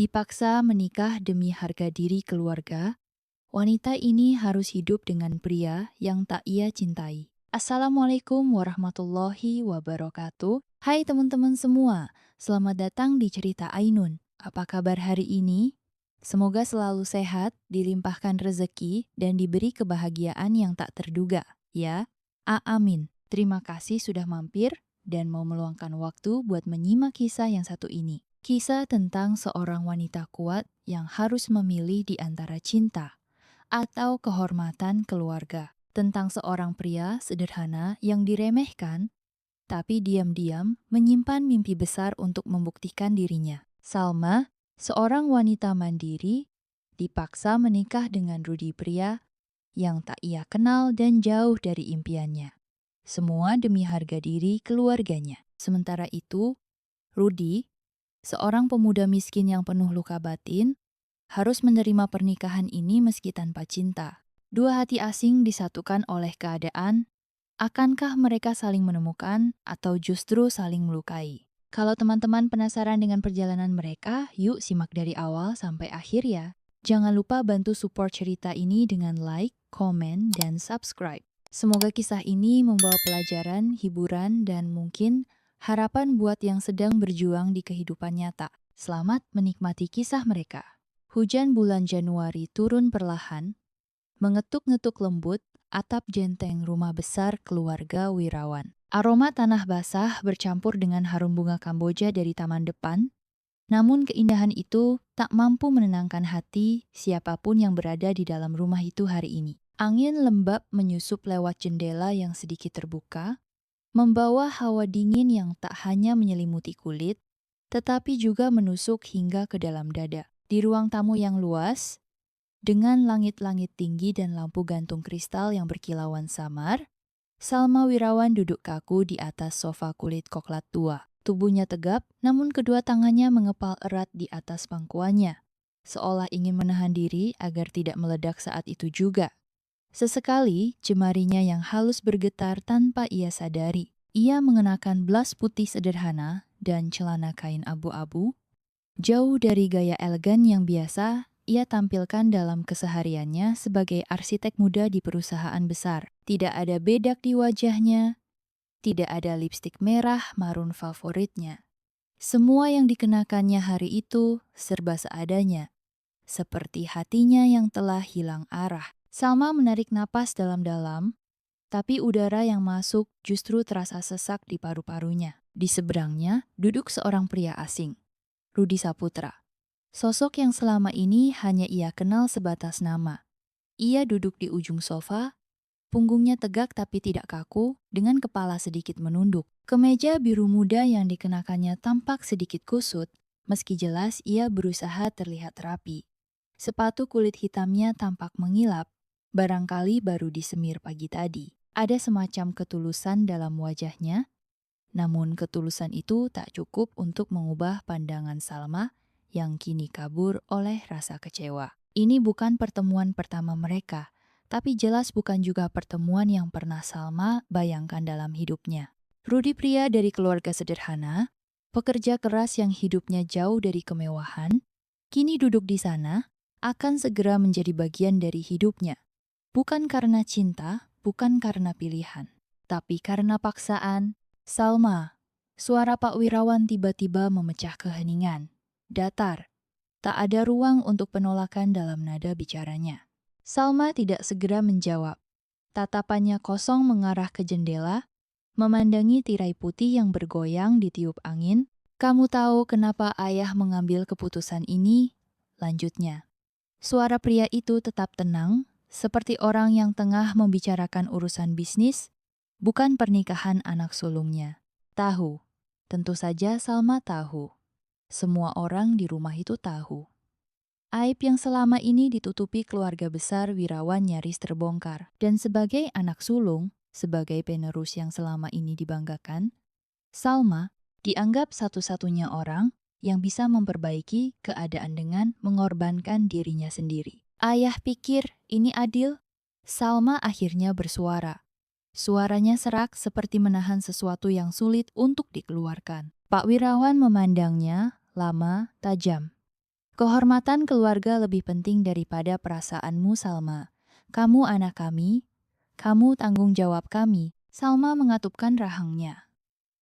Dipaksa menikah demi harga diri keluarga, wanita ini harus hidup dengan pria yang tak ia cintai. Assalamualaikum warahmatullahi wabarakatuh. Hai teman-teman semua, selamat datang di Cerita Ainun. Apa kabar hari ini? Semoga selalu sehat, dilimpahkan rezeki, dan diberi kebahagiaan yang tak terduga, ya. Amin. Terima kasih sudah mampir dan mau meluangkan waktu buat menyimak kisah yang satu ini. Kisah tentang seorang wanita kuat yang harus memilih di antara cinta atau kehormatan keluarga. Tentang seorang pria sederhana yang diremehkan, tapi diam-diam menyimpan mimpi besar untuk membuktikan dirinya. Salma, seorang wanita mandiri, dipaksa menikah dengan Rudi, pria yang tak ia kenal dan jauh dari impiannya. Semua demi harga diri keluarganya. Sementara itu, Rudi, seorang pemuda miskin yang penuh luka batin, harus menerima pernikahan ini meski tanpa cinta. Dua hati asing disatukan oleh keadaan. Akankah mereka saling menemukan atau justru saling melukai? Kalau teman-teman penasaran dengan perjalanan mereka, yuk simak dari awal sampai akhir ya. Jangan lupa bantu support cerita ini dengan like, komen, dan subscribe. Semoga kisah ini membawa pelajaran, hiburan, dan mungkin harapan buat yang sedang berjuang di kehidupan nyata. Selamat menikmati kisah mereka. Hujan bulan Januari turun perlahan, mengetuk-ngetuk lembut atap jenteng rumah besar keluarga Wirawan. Aroma tanah basah bercampur dengan harum bunga Kamboja dari taman depan, namun keindahan itu tak mampu menenangkan hati siapapun yang berada di dalam rumah itu hari ini. Angin lembab menyusup lewat jendela yang sedikit terbuka, membawa hawa dingin yang tak hanya menyelimuti kulit, tetapi juga menusuk hingga ke dalam dada. Di ruang tamu yang luas, dengan langit-langit tinggi dan lampu gantung kristal yang berkilauan samar, Salma Wirawan duduk kaku di atas sofa kulit koklat tua. Tubuhnya tegap, namun kedua tangannya mengepal erat di atas pangkuannya, seolah ingin menahan diri agar tidak meledak saat itu juga. Sesekali, jemarinya yang halus bergetar tanpa ia sadari. Ia mengenakan blas putih sederhana dan celana kain abu-abu, jauh dari gaya elegan yang biasa ia tampilkan dalam kesehariannya sebagai arsitek muda di perusahaan besar. Tidak ada bedak di wajahnya, tidak ada lipstik merah marun favoritnya. Semua yang dikenakannya hari itu serba seadanya, seperti hatinya yang telah hilang arah. Salma menarik napas dalam-dalam, tapi udara yang masuk justru terasa sesak di paru-parunya. Di seberangnya duduk seorang pria asing, Rudi Saputra. Sosok yang selama ini hanya ia kenal sebatas nama. Ia duduk di ujung sofa, punggungnya tegak tapi tidak kaku, dengan kepala sedikit menunduk. Kemeja biru muda yang dikenakannya tampak sedikit kusut, meski jelas ia berusaha terlihat rapi. Sepatu kulit hitamnya tampak mengilap, barangkali baru disemir pagi tadi. Ada semacam ketulusan dalam wajahnya, namun ketulusan itu tak cukup untuk mengubah pandangan Salma yang kini kabur oleh rasa kecewa. Ini bukan pertemuan pertama mereka, tapi jelas bukan juga pertemuan yang pernah Salma bayangkan dalam hidupnya. Rudi, pria dari keluarga sederhana, pekerja keras yang hidupnya jauh dari kemewahan, kini duduk di sana, akan segera menjadi bagian dari hidupnya. Bukan karena cinta, bukan karena pilihan, tapi karena paksaan. Salma, suara Pak Wirawan tiba-tiba memecah keheningan. Datar, tak ada ruang untuk penolakan dalam nada bicaranya. Salma tidak segera menjawab. Tatapannya kosong mengarah ke jendela, memandangi tirai putih yang bergoyang ditiup angin. Kamu tahu kenapa ayah mengambil keputusan ini? Lanjutnya. Suara pria itu tetap tenang, seperti orang yang tengah membicarakan urusan bisnis, bukan pernikahan anak sulungnya. Tahu, tentu saja Salma tahu. Semua orang di rumah itu tahu. Aib yang selama ini ditutupi keluarga besar Wirawan nyaris terbongkar. Dan sebagai anak sulung, sebagai penerus yang selama ini dibanggakan, Salma dianggap satu-satunya orang yang bisa memperbaiki keadaan dengan mengorbankan dirinya sendiri. Ayah pikir ini adil? Salma akhirnya bersuara. Suaranya serak seperti menahan sesuatu yang sulit untuk dikeluarkan. Pak Wirawan memandangnya lama, tajam. Kehormatan keluarga lebih penting daripada perasaanmu, Salma. Kamu anak kami, kamu tanggung jawab kami. Salma mengatupkan rahangnya.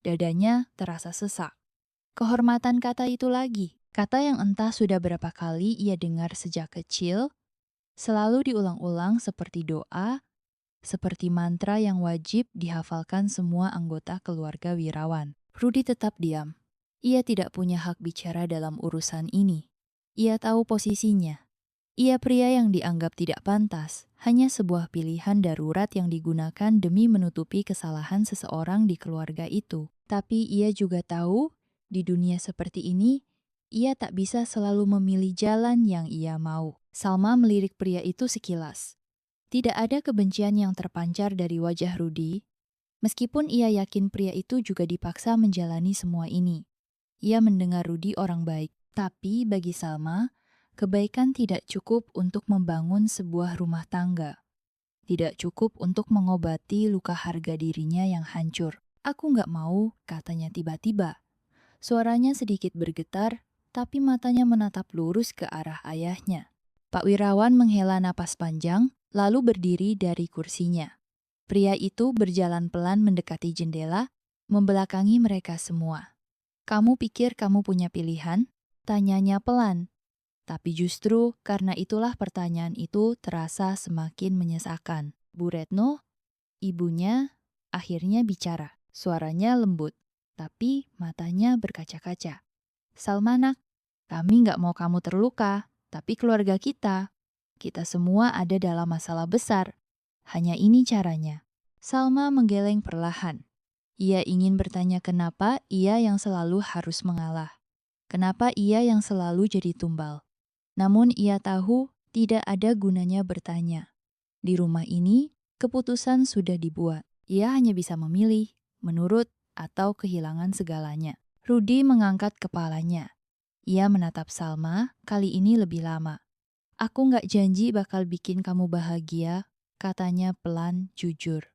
Dadanya terasa sesak. Kehormatan kata itu lagi. Kata yang entah sudah berapa kali ia dengar sejak kecil, selalu diulang-ulang seperti doa, seperti mantra yang wajib dihafalkan semua anggota keluarga Wirawan. Rudi tetap diam. Ia tidak punya hak bicara dalam urusan ini. Ia tahu posisinya. Ia pria yang dianggap tidak pantas, hanya sebuah pilihan darurat yang digunakan demi menutupi kesalahan seseorang di keluarga itu. Tapi ia juga tahu, di dunia seperti ini, ia tak bisa selalu memilih jalan yang ia mau. Salma melirik pria itu sekilas. Tidak ada kebencian yang terpancar dari wajah Rudi, meskipun ia yakin pria itu juga dipaksa menjalani semua ini. Ia mendengar Rudi orang baik, tapi bagi Salma, kebaikan tidak cukup untuk membangun sebuah rumah tangga. Tidak cukup untuk mengobati luka harga dirinya yang hancur. Aku nggak mau, katanya tiba-tiba. Suaranya sedikit bergetar, tapi matanya menatap lurus ke arah ayahnya. Pak Wirawan menghela napas panjang, lalu berdiri dari kursinya. Pria itu berjalan pelan mendekati jendela, membelakangi mereka semua. Kamu pikir kamu punya pilihan? Tanyanya pelan. Tapi justru karena itulah pertanyaan itu terasa semakin menyesakan. Bu Retno, ibunya, akhirnya bicara. Suaranya lembut, tapi matanya berkaca-kaca. Salmanak, kami nggak mau kamu terluka, tapi keluarga kita. Kita semua ada dalam masalah besar. Hanya ini caranya. Salma menggeleng perlahan. Ia ingin bertanya kenapa ia yang selalu harus mengalah. Kenapa ia yang selalu jadi tumbal. Namun ia tahu tidak ada gunanya bertanya. Di rumah ini, keputusan sudah dibuat. Ia hanya bisa memilih, menurut, atau kehilangan segalanya. Rudi mengangkat kepalanya. Ia menatap Salma, kali ini lebih lama. Aku nggak janji bakal bikin kamu bahagia, katanya pelan, jujur.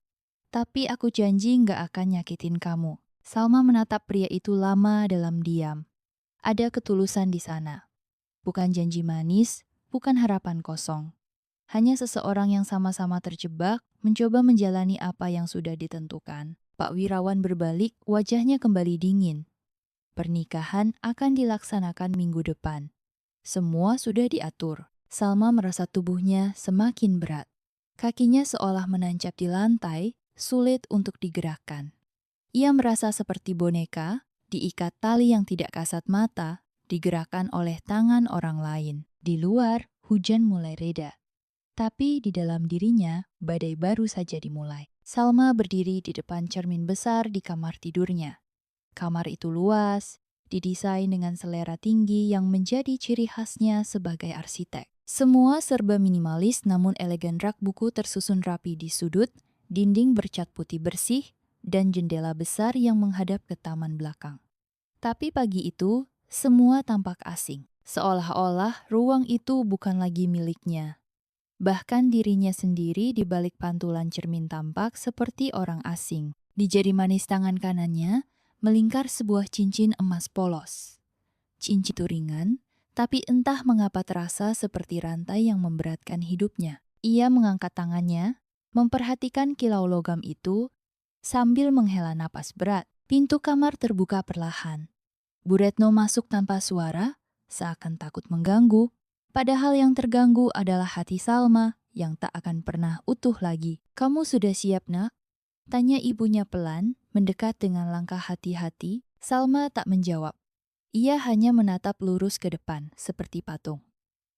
Tapi aku janji nggak akan nyakitin kamu. Salma menatap pria itu lama dalam diam. Ada ketulusan di sana. Bukan janji manis, bukan harapan kosong. Hanya seseorang yang sama-sama terjebak, mencoba menjalani apa yang sudah ditentukan. Pak Wirawan berbalik, wajahnya kembali dingin. Pernikahan akan dilaksanakan minggu depan. Semua sudah diatur. Salma merasa tubuhnya semakin berat. Kakinya seolah menancap di lantai, sulit untuk digerakkan. Ia merasa seperti boneka, diikat tali yang tidak kasat mata, digerakkan oleh tangan orang lain. Di luar, hujan mulai reda. Tapi di dalam dirinya, badai baru saja dimulai. Salma berdiri di depan cermin besar di kamar tidurnya. Kamar itu luas, didesain dengan selera tinggi yang menjadi ciri khasnya sebagai arsitek. Semua serba minimalis namun elegan rak buku tersusun rapi di sudut, dinding bercat putih bersih, dan jendela besar yang menghadap ke taman belakang. Tapi pagi itu, semua tampak asing. Seolah-olah ruang itu bukan lagi miliknya. Bahkan dirinya sendiri di balik pantulan cermin tampak seperti orang asing. Di jari manis tangan kanannya, melingkar sebuah cincin emas polos. Cincin itu ringan, tapi entah mengapa terasa seperti rantai yang memberatkan hidupnya. Ia mengangkat tangannya, memperhatikan kilau logam itu, sambil menghela napas berat. Pintu kamar terbuka perlahan. Bu Retno masuk tanpa suara, seakan takut mengganggu. Padahal yang terganggu adalah hati Salma yang tak akan pernah utuh lagi. Kamu sudah siap, nak? Tanya ibunya pelan, mendekat dengan langkah hati-hati. Salma tak menjawab. Ia hanya menatap lurus ke depan, seperti patung.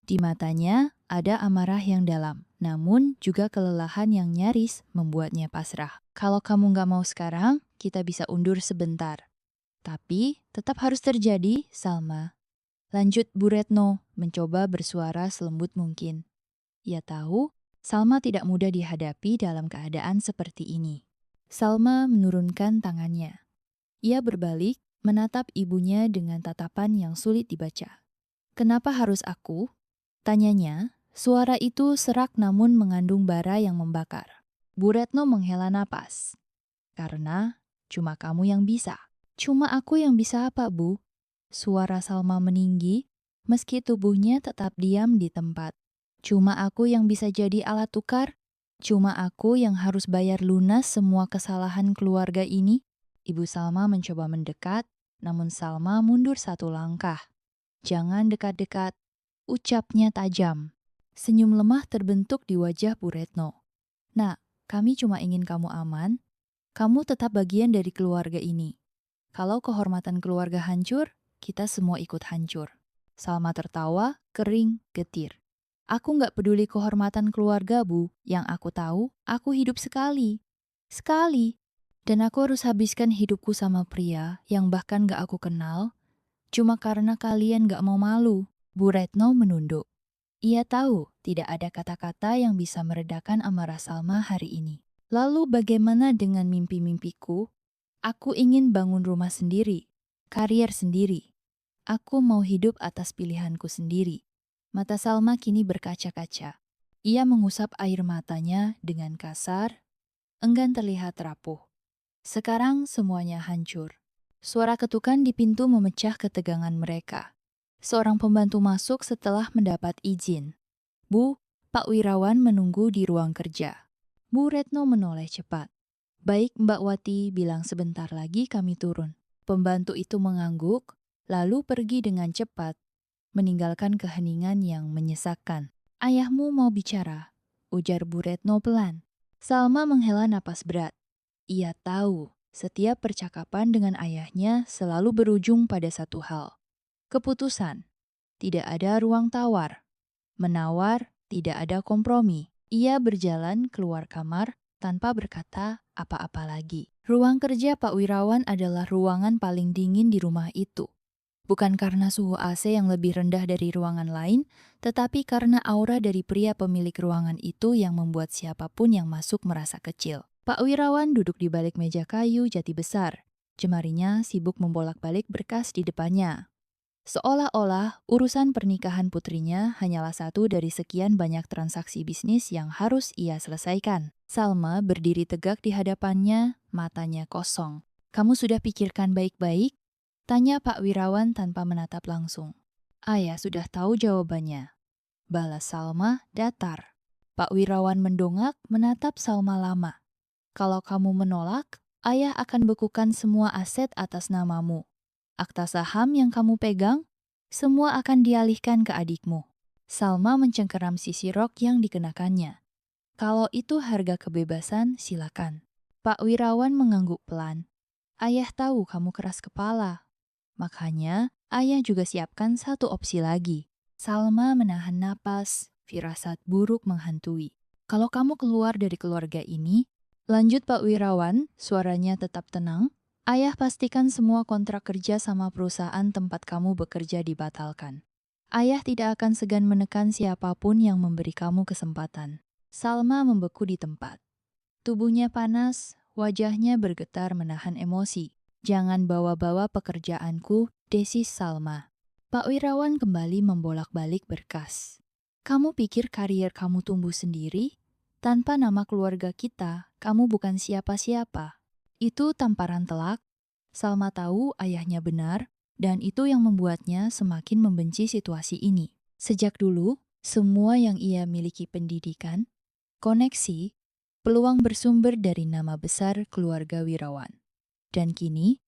Di matanya ada amarah yang dalam, namun juga kelelahan yang nyaris membuatnya pasrah. Kalau kamu nggak mau sekarang, kita bisa undur sebentar. Tapi tetap harus terjadi, Salma. Lanjut Bu Retno, mencoba bersuara selembut mungkin. Ia tahu, Salma tidak mudah dihadapi dalam keadaan seperti ini. Salma menurunkan tangannya. Ia berbalik, menatap ibunya dengan tatapan yang sulit dibaca. Kenapa harus aku? Tanyanya, suara itu serak namun mengandung bara yang membakar. Bu Retno menghela napas. Karena cuma kamu yang bisa. Cuma aku yang bisa apa, Bu? Suara Salma meninggi, meski tubuhnya tetap diam di tempat. Cuma aku yang bisa jadi alat tukar? Cuma aku yang harus bayar lunas semua kesalahan keluarga ini? Ibu Salma mencoba mendekat, namun Salma mundur satu langkah. Jangan dekat-dekat, ucapnya tajam. Senyum lemah terbentuk di wajah Bu Retno. Nak, kami cuma ingin kamu aman. Kamu tetap bagian dari keluarga ini. Kalau kehormatan keluarga hancur, kita semua ikut hancur. Salma tertawa, kering, getir. Aku nggak peduli kehormatan keluarga, Bu. Yang aku tahu, aku hidup sekali. Sekali. Dan aku harus habiskan hidupku sama pria yang bahkan nggak aku kenal, cuma karena kalian nggak mau malu. Bu Retno menunduk. Ia tahu tidak ada kata-kata yang bisa meredakan amarah Salma hari ini. Lalu bagaimana dengan mimpi-mimpiku? Aku ingin bangun rumah sendiri, karier sendiri. Aku mau hidup atas pilihanku sendiri. Mata Salma kini berkaca-kaca. Ia mengusap air matanya dengan kasar, enggan terlihat rapuh. Sekarang semuanya hancur. Suara ketukan di pintu memecah ketegangan mereka. Seorang pembantu masuk setelah mendapat izin. Bu, Pak Wirawan menunggu di ruang kerja. Bu Retno menoleh cepat. Baik Mbak Wati, bilang sebentar lagi kami turun. Pembantu itu mengangguk, lalu pergi dengan cepat, meninggalkan keheningan yang menyesakkan. Ayahmu mau bicara, ujar Bu Retno pelan. Salma menghela napas berat. Ia tahu setiap percakapan dengan ayahnya selalu berujung pada satu hal. Keputusan. Tidak ada ruang tawar. Menawar, tidak ada kompromi. Ia berjalan keluar kamar tanpa berkata apa-apa lagi. Ruang kerja Pak Wirawan adalah ruangan paling dingin di rumah itu. Bukan karena suhu AC yang lebih rendah dari ruangan lain, tetapi karena aura dari pria pemilik ruangan itu yang membuat siapapun yang masuk merasa kecil. Pak Wirawan duduk di balik meja kayu jati besar. Jemarinya sibuk membolak-balik berkas di depannya. Seolah-olah urusan pernikahan putrinya hanyalah satu dari sekian banyak transaksi bisnis yang harus ia selesaikan. Salma berdiri tegak di hadapannya, matanya kosong. Kamu sudah pikirkan baik-baik? Tanya Pak Wirawan tanpa menatap langsung. Ayah sudah tahu jawabannya. Balas Salma datar. Pak Wirawan mendongak menatap Salma lama. Kalau kamu menolak, ayah akan bekukan semua aset atas namamu. Akta saham yang kamu pegang, semua akan dialihkan ke adikmu. Salma mencengkeram sisi rok yang dikenakannya. Kalau itu harga kebebasan, silakan. Pak Wirawan mengangguk pelan. Ayah tahu kamu keras kepala. Makanya, ayah juga siapkan satu opsi lagi. Salma menahan napas, firasat buruk menghantui. Kalau kamu keluar dari keluarga ini, lanjut Pak Wirawan, suaranya tetap tenang, ayah pastikan semua kontrak kerja sama perusahaan tempat kamu bekerja dibatalkan. Ayah tidak akan segan menekan siapapun yang memberi kamu kesempatan. Salma membeku di tempat. Tubuhnya panas, wajahnya bergetar menahan emosi. Jangan bawa-bawa pekerjaanku, desis Salma. Pak Wirawan kembali membolak-balik berkas. Kamu pikir karier kamu tumbuh sendiri? Tanpa nama keluarga kita, kamu bukan siapa-siapa. Itu tamparan telak. Salma tahu ayahnya benar, dan itu yang membuatnya semakin membenci situasi ini. Sejak dulu, semua yang ia miliki pendidikan, koneksi, peluang bersumber dari nama besar keluarga Wirawan. Dan kini,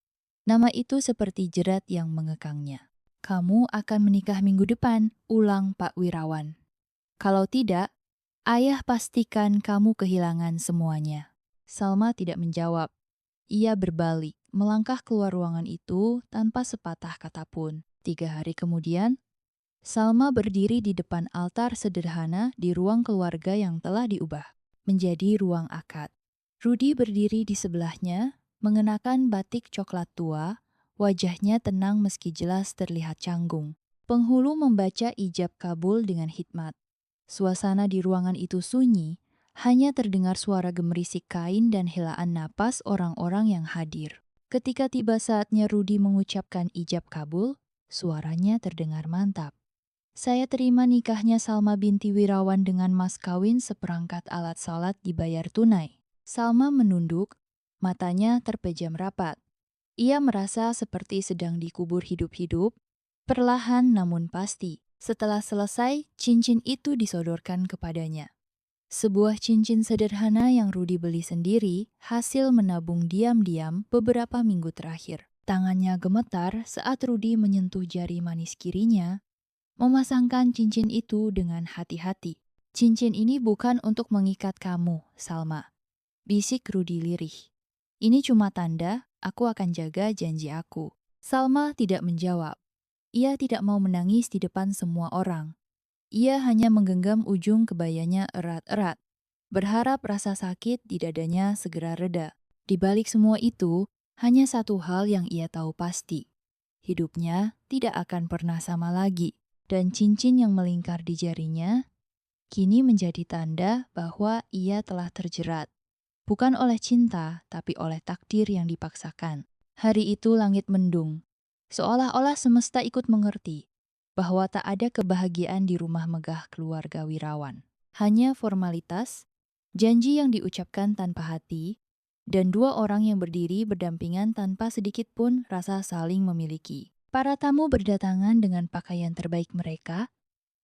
nama itu seperti jerat yang mengekangnya. Kamu akan menikah minggu depan, ulang Pak Wirawan. Kalau tidak, ayah pastikan kamu kehilangan semuanya. Salma tidak menjawab. Ia berbalik, melangkah keluar ruangan itu tanpa sepatah kata pun. 3 hari kemudian, Salma berdiri di depan altar sederhana di ruang keluarga yang telah diubah menjadi ruang akad. Rudi berdiri di sebelahnya, mengenakan batik coklat tua, wajahnya tenang meski jelas terlihat canggung. Penghulu membaca ijab kabul dengan hikmat. Suasana di ruangan itu sunyi, hanya terdengar suara gemerisik kain dan helaan napas orang-orang yang hadir. Ketika tiba saatnya Rudi mengucapkan ijab kabul, suaranya terdengar mantap. Saya terima nikahnya Salma binti Wirawan dengan mas kawin seperangkat alat salat dibayar tunai. Salma menunduk, matanya terpejam rapat. Ia merasa seperti sedang dikubur hidup-hidup, Perlahan namun pasti, setelah selesai, cincin itu disodorkan kepadanya. Sebuah cincin sederhana yang Rudy beli sendiri, hasil menabung diam-diam beberapa minggu terakhir. Tangannya gemetar saat Rudy menyentuh jari manis kirinya, memasangkan cincin itu dengan hati-hati. Cincin ini bukan untuk mengikat kamu, Salma, bisik Rudy lirih. Ini cuma tanda aku akan jaga janji aku. Salma tidak menjawab. Ia tidak mau menangis di depan semua orang. Ia hanya menggenggam ujung kebayanya erat-erat, berharap rasa sakit di dadanya segera reda. Di balik semua itu, hanya satu hal yang ia tahu pasti. Hidupnya tidak akan pernah sama lagi, dan cincin yang melingkar di jarinya kini menjadi tanda bahwa ia telah terjerat. Bukan oleh cinta, tapi oleh takdir yang dipaksakan. Hari itu langit mendung, seolah-olah semesta ikut mengerti bahwa tak ada kebahagiaan di rumah megah keluarga Wirawan. Hanya formalitas, janji yang diucapkan tanpa hati, dan dua orang yang berdiri berdampingan tanpa sedikit pun rasa saling memiliki. Para tamu berdatangan dengan pakaian terbaik mereka,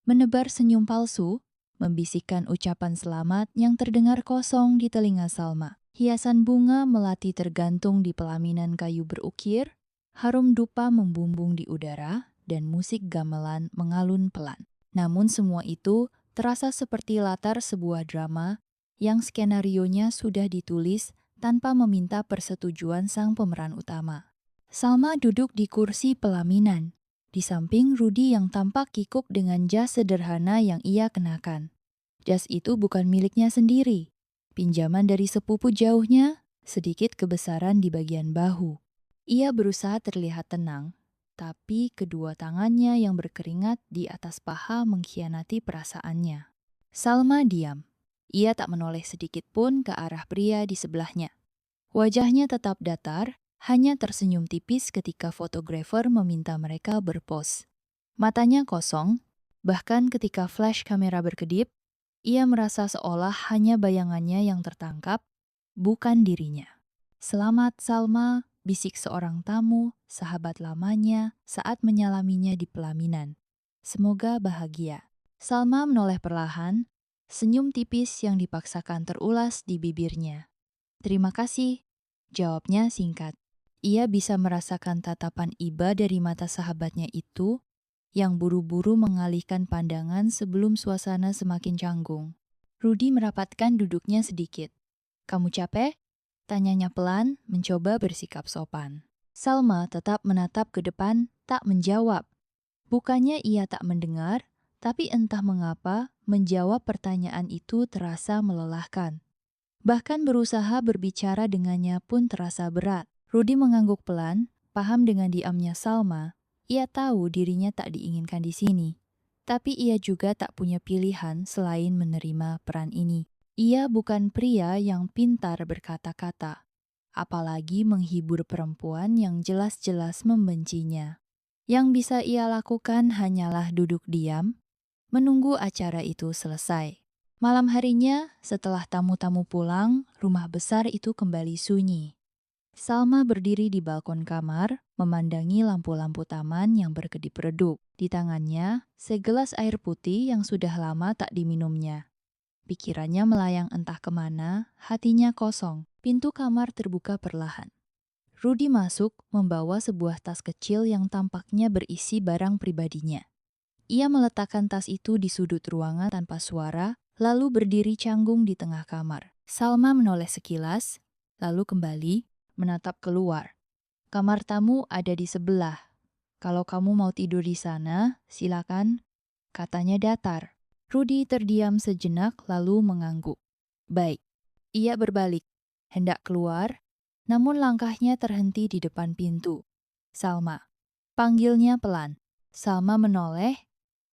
menebar senyum palsu, membisikkan ucapan selamat yang terdengar kosong di telinga Salma. Hiasan bunga melati tergantung di pelaminan kayu berukir, harum dupa membumbung di udara, dan musik gamelan mengalun pelan. Namun semua itu terasa seperti latar sebuah drama yang skenarionya sudah ditulis tanpa meminta persetujuan sang pemeran utama. Salma duduk di kursi pelaminan, di samping Rudy yang tampak kikuk dengan jas sederhana yang ia kenakan. Jas itu bukan miliknya sendiri, pinjaman dari sepupu jauhnya, sedikit kebesaran di bagian bahu. Ia berusaha terlihat tenang, tapi kedua tangannya yang berkeringat di atas paha mengkhianati perasaannya. Salma diam. Ia tak menoleh sedikit pun ke arah pria di sebelahnya. Wajahnya tetap datar, hanya tersenyum tipis ketika fotografer meminta mereka berpose. Matanya kosong, bahkan ketika flash kamera berkedip, ia merasa seolah hanya bayangannya yang tertangkap, bukan dirinya. "Selamat, Salma," bisik seorang tamu, sahabat lamanya, saat menyalaminya di pelaminan. "Semoga bahagia." Salma menoleh perlahan, senyum tipis yang dipaksakan terulas di bibirnya. "Terima kasih," jawabnya singkat. Ia bisa merasakan tatapan iba dari mata sahabatnya itu, yang buru-buru mengalihkan pandangan sebelum suasana semakin canggung. Rudy merapatkan duduknya sedikit. "Kamu capek?" tanyanya pelan, mencoba bersikap sopan. Salma tetap menatap ke depan, tak menjawab. Bukannya ia tak mendengar, tapi entah mengapa menjawab pertanyaan itu terasa melelahkan. Bahkan berusaha berbicara dengannya pun terasa berat. Rudy mengangguk pelan, paham dengan diamnya Salma. Ia tahu dirinya tak diinginkan di sini. Tapi ia juga tak punya pilihan selain menerima peran ini. Ia bukan pria yang pintar berkata-kata, apalagi menghibur perempuan yang jelas-jelas membencinya. Yang bisa ia lakukan hanyalah duduk diam, menunggu acara itu selesai. Malam harinya, setelah tamu-tamu pulang, rumah besar itu kembali sunyi. Salma berdiri di balkon kamar, memandangi lampu-lampu taman yang berkedip redup. Di tangannya, segelas air putih yang sudah lama tak diminumnya. Pikirannya melayang entah kemana, hatinya kosong. Pintu kamar terbuka perlahan. Rudy masuk membawa sebuah tas kecil yang tampaknya berisi barang pribadinya. Ia meletakkan tas itu di sudut ruangan tanpa suara, lalu berdiri canggung di tengah kamar. Salma menoleh sekilas, lalu kembali menatap keluar. "Kamar tamu ada di sebelah. Kalau kamu mau tidur di sana, silakan," katanya datar. Rudy terdiam sejenak lalu mengangguk. "Baik." Ia berbalik, hendak keluar, namun langkahnya terhenti di depan pintu. "Salma." Panggilnya pelan. Salma menoleh,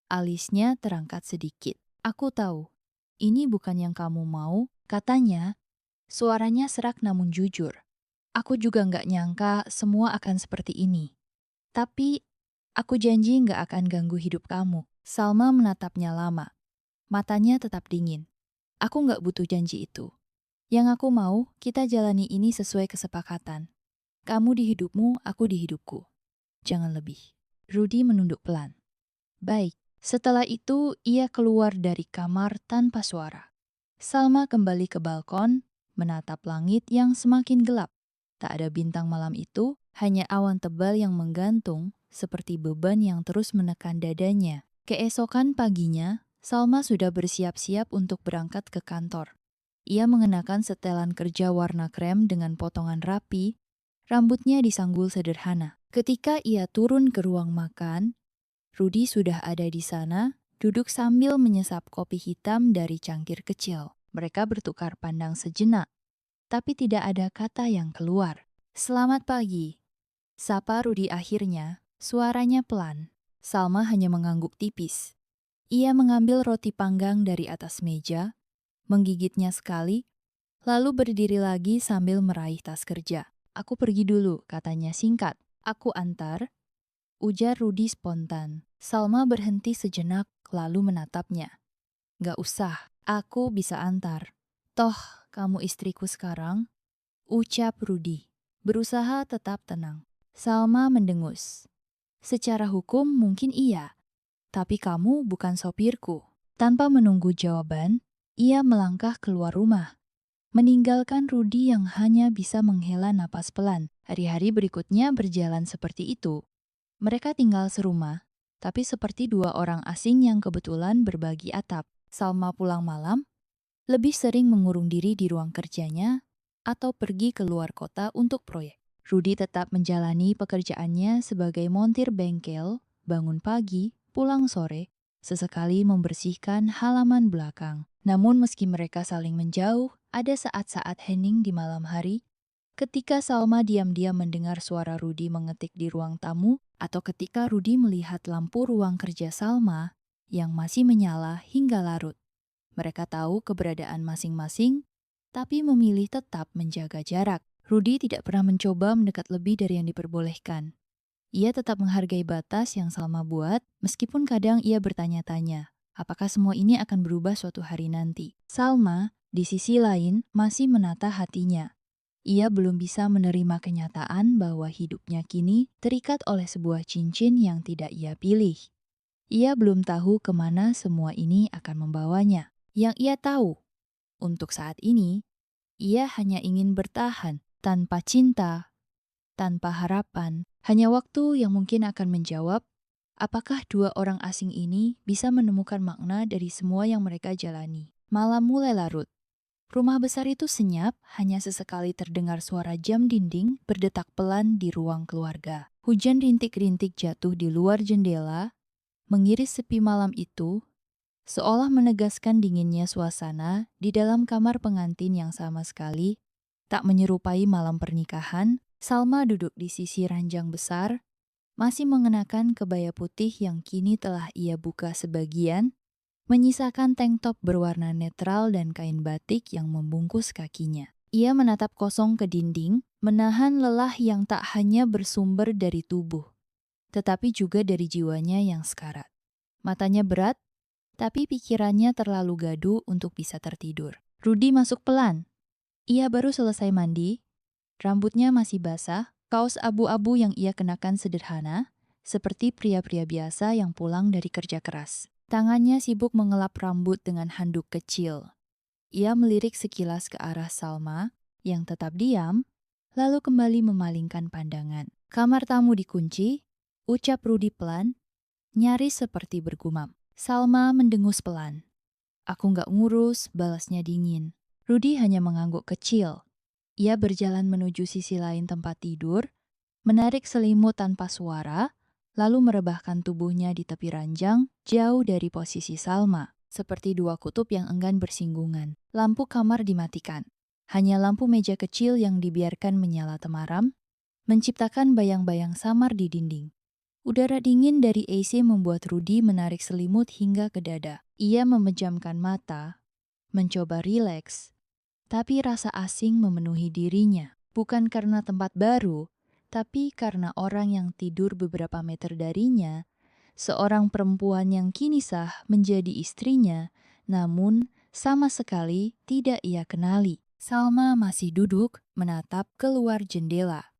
alisnya terangkat sedikit. "Aku tahu, ini bukan yang kamu mau," katanya. Suaranya serak namun jujur. "Aku juga nggak nyangka semua akan seperti ini. Tapi, aku janji nggak akan ganggu hidup kamu." Salma menatapnya lama. Matanya tetap dingin. "Aku nggak butuh janji itu. Yang aku mau, kita jalani ini sesuai kesepakatan. Kamu di hidupmu, aku di hidupku. Jangan lebih." Rudy menunduk pelan. Baik. Setelah itu, ia keluar dari kamar tanpa suara. Salma kembali ke balkon, menatap langit yang semakin gelap. Tak ada bintang malam itu, hanya awan tebal yang menggantung, seperti beban yang terus menekan dadanya. Keesokan paginya, Salma sudah bersiap-siap untuk berangkat ke kantor. Ia mengenakan setelan kerja warna krem dengan potongan rapi, rambutnya disanggul sederhana. Ketika ia turun ke ruang makan, Rudy sudah ada di sana, duduk sambil menyesap kopi hitam dari cangkir kecil. Mereka bertukar pandang sejenak, tapi tidak ada kata yang keluar. Selamat pagi, sapa Rudy akhirnya, suaranya pelan. Salma hanya mengangguk tipis. Ia mengambil roti panggang dari atas meja, menggigitnya sekali, lalu berdiri lagi sambil meraih tas kerja. Aku pergi dulu, katanya singkat. Aku antar, ujar Rudy spontan. Salma berhenti sejenak lalu menatapnya. Gak usah, aku bisa antar. Toh, kamu istriku sekarang, ucap Rudy. Berusaha tetap tenang. Salma mendengus. Secara hukum mungkin iya, tapi kamu bukan sopirku. Tanpa menunggu jawaban, ia melangkah keluar rumah, meninggalkan Rudy yang hanya bisa menghela napas pelan. Hari-hari berikutnya berjalan seperti itu. Mereka tinggal serumah, tapi seperti dua orang asing yang kebetulan berbagi atap. Salma pulang malam, lebih sering mengurung diri di ruang kerjanya atau pergi ke luar kota untuk proyek. Rudy tetap menjalani pekerjaannya sebagai montir bengkel, bangun pagi, pulang sore, sesekali membersihkan halaman belakang. Namun meski mereka saling menjauh, ada saat-saat hening di malam hari ketika Salma diam-diam mendengar suara Rudy mengetik di ruang tamu, atau ketika Rudy melihat lampu ruang kerja Salma yang masih menyala hingga larut. Mereka tahu keberadaan masing-masing, tapi memilih tetap menjaga jarak. Rudy tidak pernah mencoba mendekat lebih dari yang diperbolehkan. Ia tetap menghargai batas yang Salma buat, meskipun kadang ia bertanya-tanya, apakah semua ini akan berubah suatu hari nanti. Salma, di sisi lain, masih menata hatinya. Ia belum bisa menerima kenyataan bahwa hidupnya kini terikat oleh sebuah cincin yang tidak ia pilih. Ia belum tahu kemana semua ini akan membawanya. Yang ia tahu, untuk saat ini, ia hanya ingin bertahan tanpa cinta, tanpa harapan. Hanya waktu yang mungkin akan menjawab, apakah dua orang asing ini bisa menemukan makna dari semua yang mereka jalani. Malam mulai larut. Rumah besar itu senyap, hanya sesekali terdengar suara jam dinding berdetak pelan di ruang keluarga. Hujan rintik-rintik jatuh di luar jendela, mengiris sepi malam itu, seolah menegaskan dinginnya suasana di dalam kamar pengantin yang sama sekali tak menyerupai malam pernikahan. Salma duduk di sisi ranjang besar, masih mengenakan kebaya putih yang kini telah ia buka sebagian, menyisakan tank top berwarna netral dan kain batik yang membungkus kakinya. Ia menatap kosong ke dinding, menahan lelah yang tak hanya bersumber dari tubuh, tetapi juga dari jiwanya yang sekarat. Matanya berat, tapi pikirannya terlalu gaduh untuk bisa tertidur. Rudy masuk pelan. Ia baru selesai mandi, rambutnya masih basah, kaos abu-abu yang ia kenakan sederhana, seperti pria-pria biasa yang pulang dari kerja keras. Tangannya sibuk mengelap rambut dengan handuk kecil. Ia melirik sekilas ke arah Salma, yang tetap diam, lalu kembali memalingkan pandangan. Kamar tamu dikunci, ucap Rudy pelan, nyaris seperti bergumam. Salma mendengus pelan. Aku nggak ngurus, balasnya dingin. Rudy hanya mengangguk kecil. Ia berjalan menuju sisi lain tempat tidur, menarik selimut tanpa suara, lalu merebahkan tubuhnya di tepi ranjang, jauh dari posisi Salma, seperti dua kutub yang enggan bersinggungan. Lampu kamar dimatikan. Hanya lampu meja kecil yang dibiarkan menyala temaram, menciptakan bayang-bayang samar di dinding. Udara dingin dari AC membuat Rudy menarik selimut hingga ke dada. Ia memejamkan mata, mencoba rileks, tapi rasa asing memenuhi dirinya. Bukan karena tempat baru, tapi karena orang yang tidur beberapa meter darinya, seorang perempuan yang kini sah menjadi istrinya, namun sama sekali tidak ia kenali. Salma masih duduk menatap keluar jendela.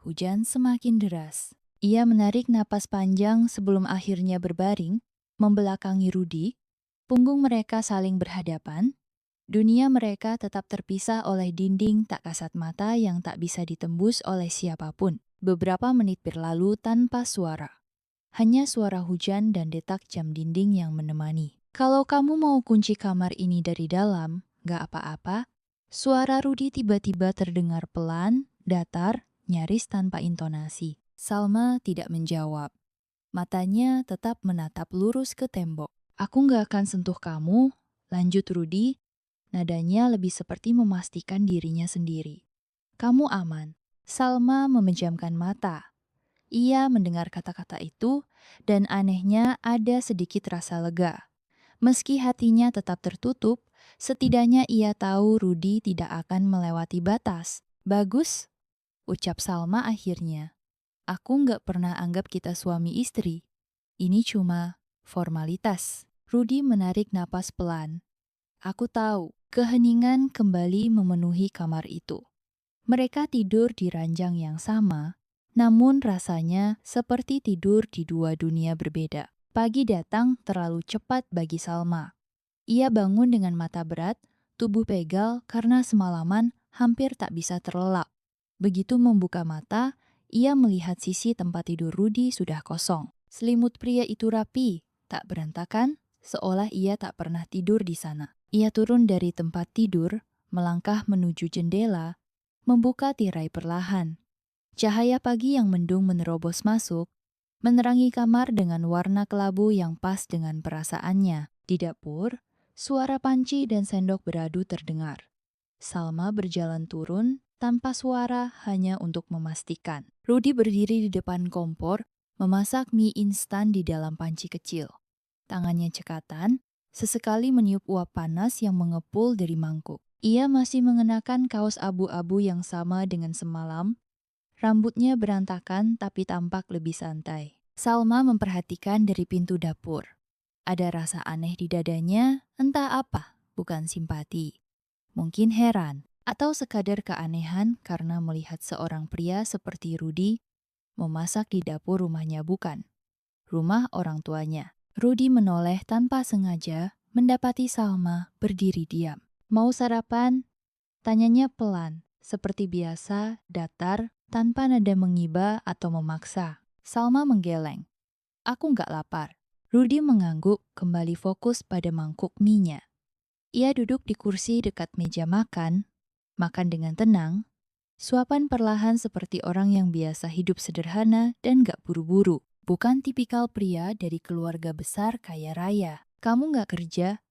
Hujan semakin deras. Ia menarik napas panjang sebelum akhirnya berbaring, membelakangi Rudy. Punggung mereka saling berhadapan. Dunia mereka tetap terpisah oleh dinding tak kasat mata yang tak bisa ditembus oleh siapapun. Beberapa menit berlalu tanpa suara. Hanya suara hujan dan detak jam dinding yang menemani. Kalau kamu mau kunci kamar ini dari dalam, gak apa-apa. Suara Rudy tiba-tiba terdengar pelan, datar, nyaris tanpa intonasi. Salma tidak menjawab. Matanya tetap menatap lurus ke tembok. Aku gak akan sentuh kamu, lanjut Rudy. Nadanya lebih seperti memastikan dirinya sendiri. Kamu aman. Salma memejamkan mata. Ia mendengar kata-kata itu, dan anehnya ada sedikit rasa lega. Meski hatinya tetap tertutup, setidaknya ia tahu Rudy tidak akan melewati batas. Bagus, ucap Salma akhirnya. Aku nggak pernah anggap kita suami istri. Ini cuma formalitas. Rudy menarik napas pelan. Aku tahu, keheningan kembali memenuhi kamar itu. Mereka tidur di ranjang yang sama, namun rasanya seperti tidur di dua dunia berbeda. Pagi datang terlalu cepat bagi Salma. Ia bangun dengan mata berat, tubuh pegal karena semalaman hampir tak bisa terlelap. Begitu membuka mata, ia melihat sisi tempat tidur Rudy sudah kosong. Selimut pria itu rapi, tak berantakan, seolah ia tak pernah tidur di sana. Ia turun dari tempat tidur, melangkah menuju jendela, membuka tirai perlahan. Cahaya pagi yang mendung menerobos masuk, menerangi kamar dengan warna kelabu yang pas dengan perasaannya. Di dapur, suara panci dan sendok beradu terdengar. Salma berjalan turun tanpa suara hanya untuk memastikan. Rudy berdiri di depan kompor, memasak mie instan di dalam panci kecil. Tangannya cekatan, sesekali meniup uap panas yang mengepul dari mangkuk. Ia masih mengenakan kaos abu-abu yang sama dengan semalam. Rambutnya berantakan tapi tampak lebih santai. Salma memperhatikan dari pintu dapur. Ada rasa aneh di dadanya, entah apa, bukan simpati. Mungkin heran, atau sekadar keanehan karena melihat seorang pria seperti Rudy memasak di dapur rumahnya bukan. Rumah orang tuanya. Rudy menoleh tanpa sengaja, mendapati Salma berdiri diam. Mau sarapan? Tanyanya pelan, seperti biasa, datar, tanpa nada mengiba atau memaksa. Salma menggeleng. Aku nggak lapar. Rudy mengangguk, kembali fokus pada mangkuk mie-nya. Ia duduk di kursi dekat meja makan dengan tenang, suapan perlahan seperti orang yang biasa hidup sederhana dan gak buru-buru. Bukan tipikal pria dari keluarga besar kaya raya. Kamu gak kerja?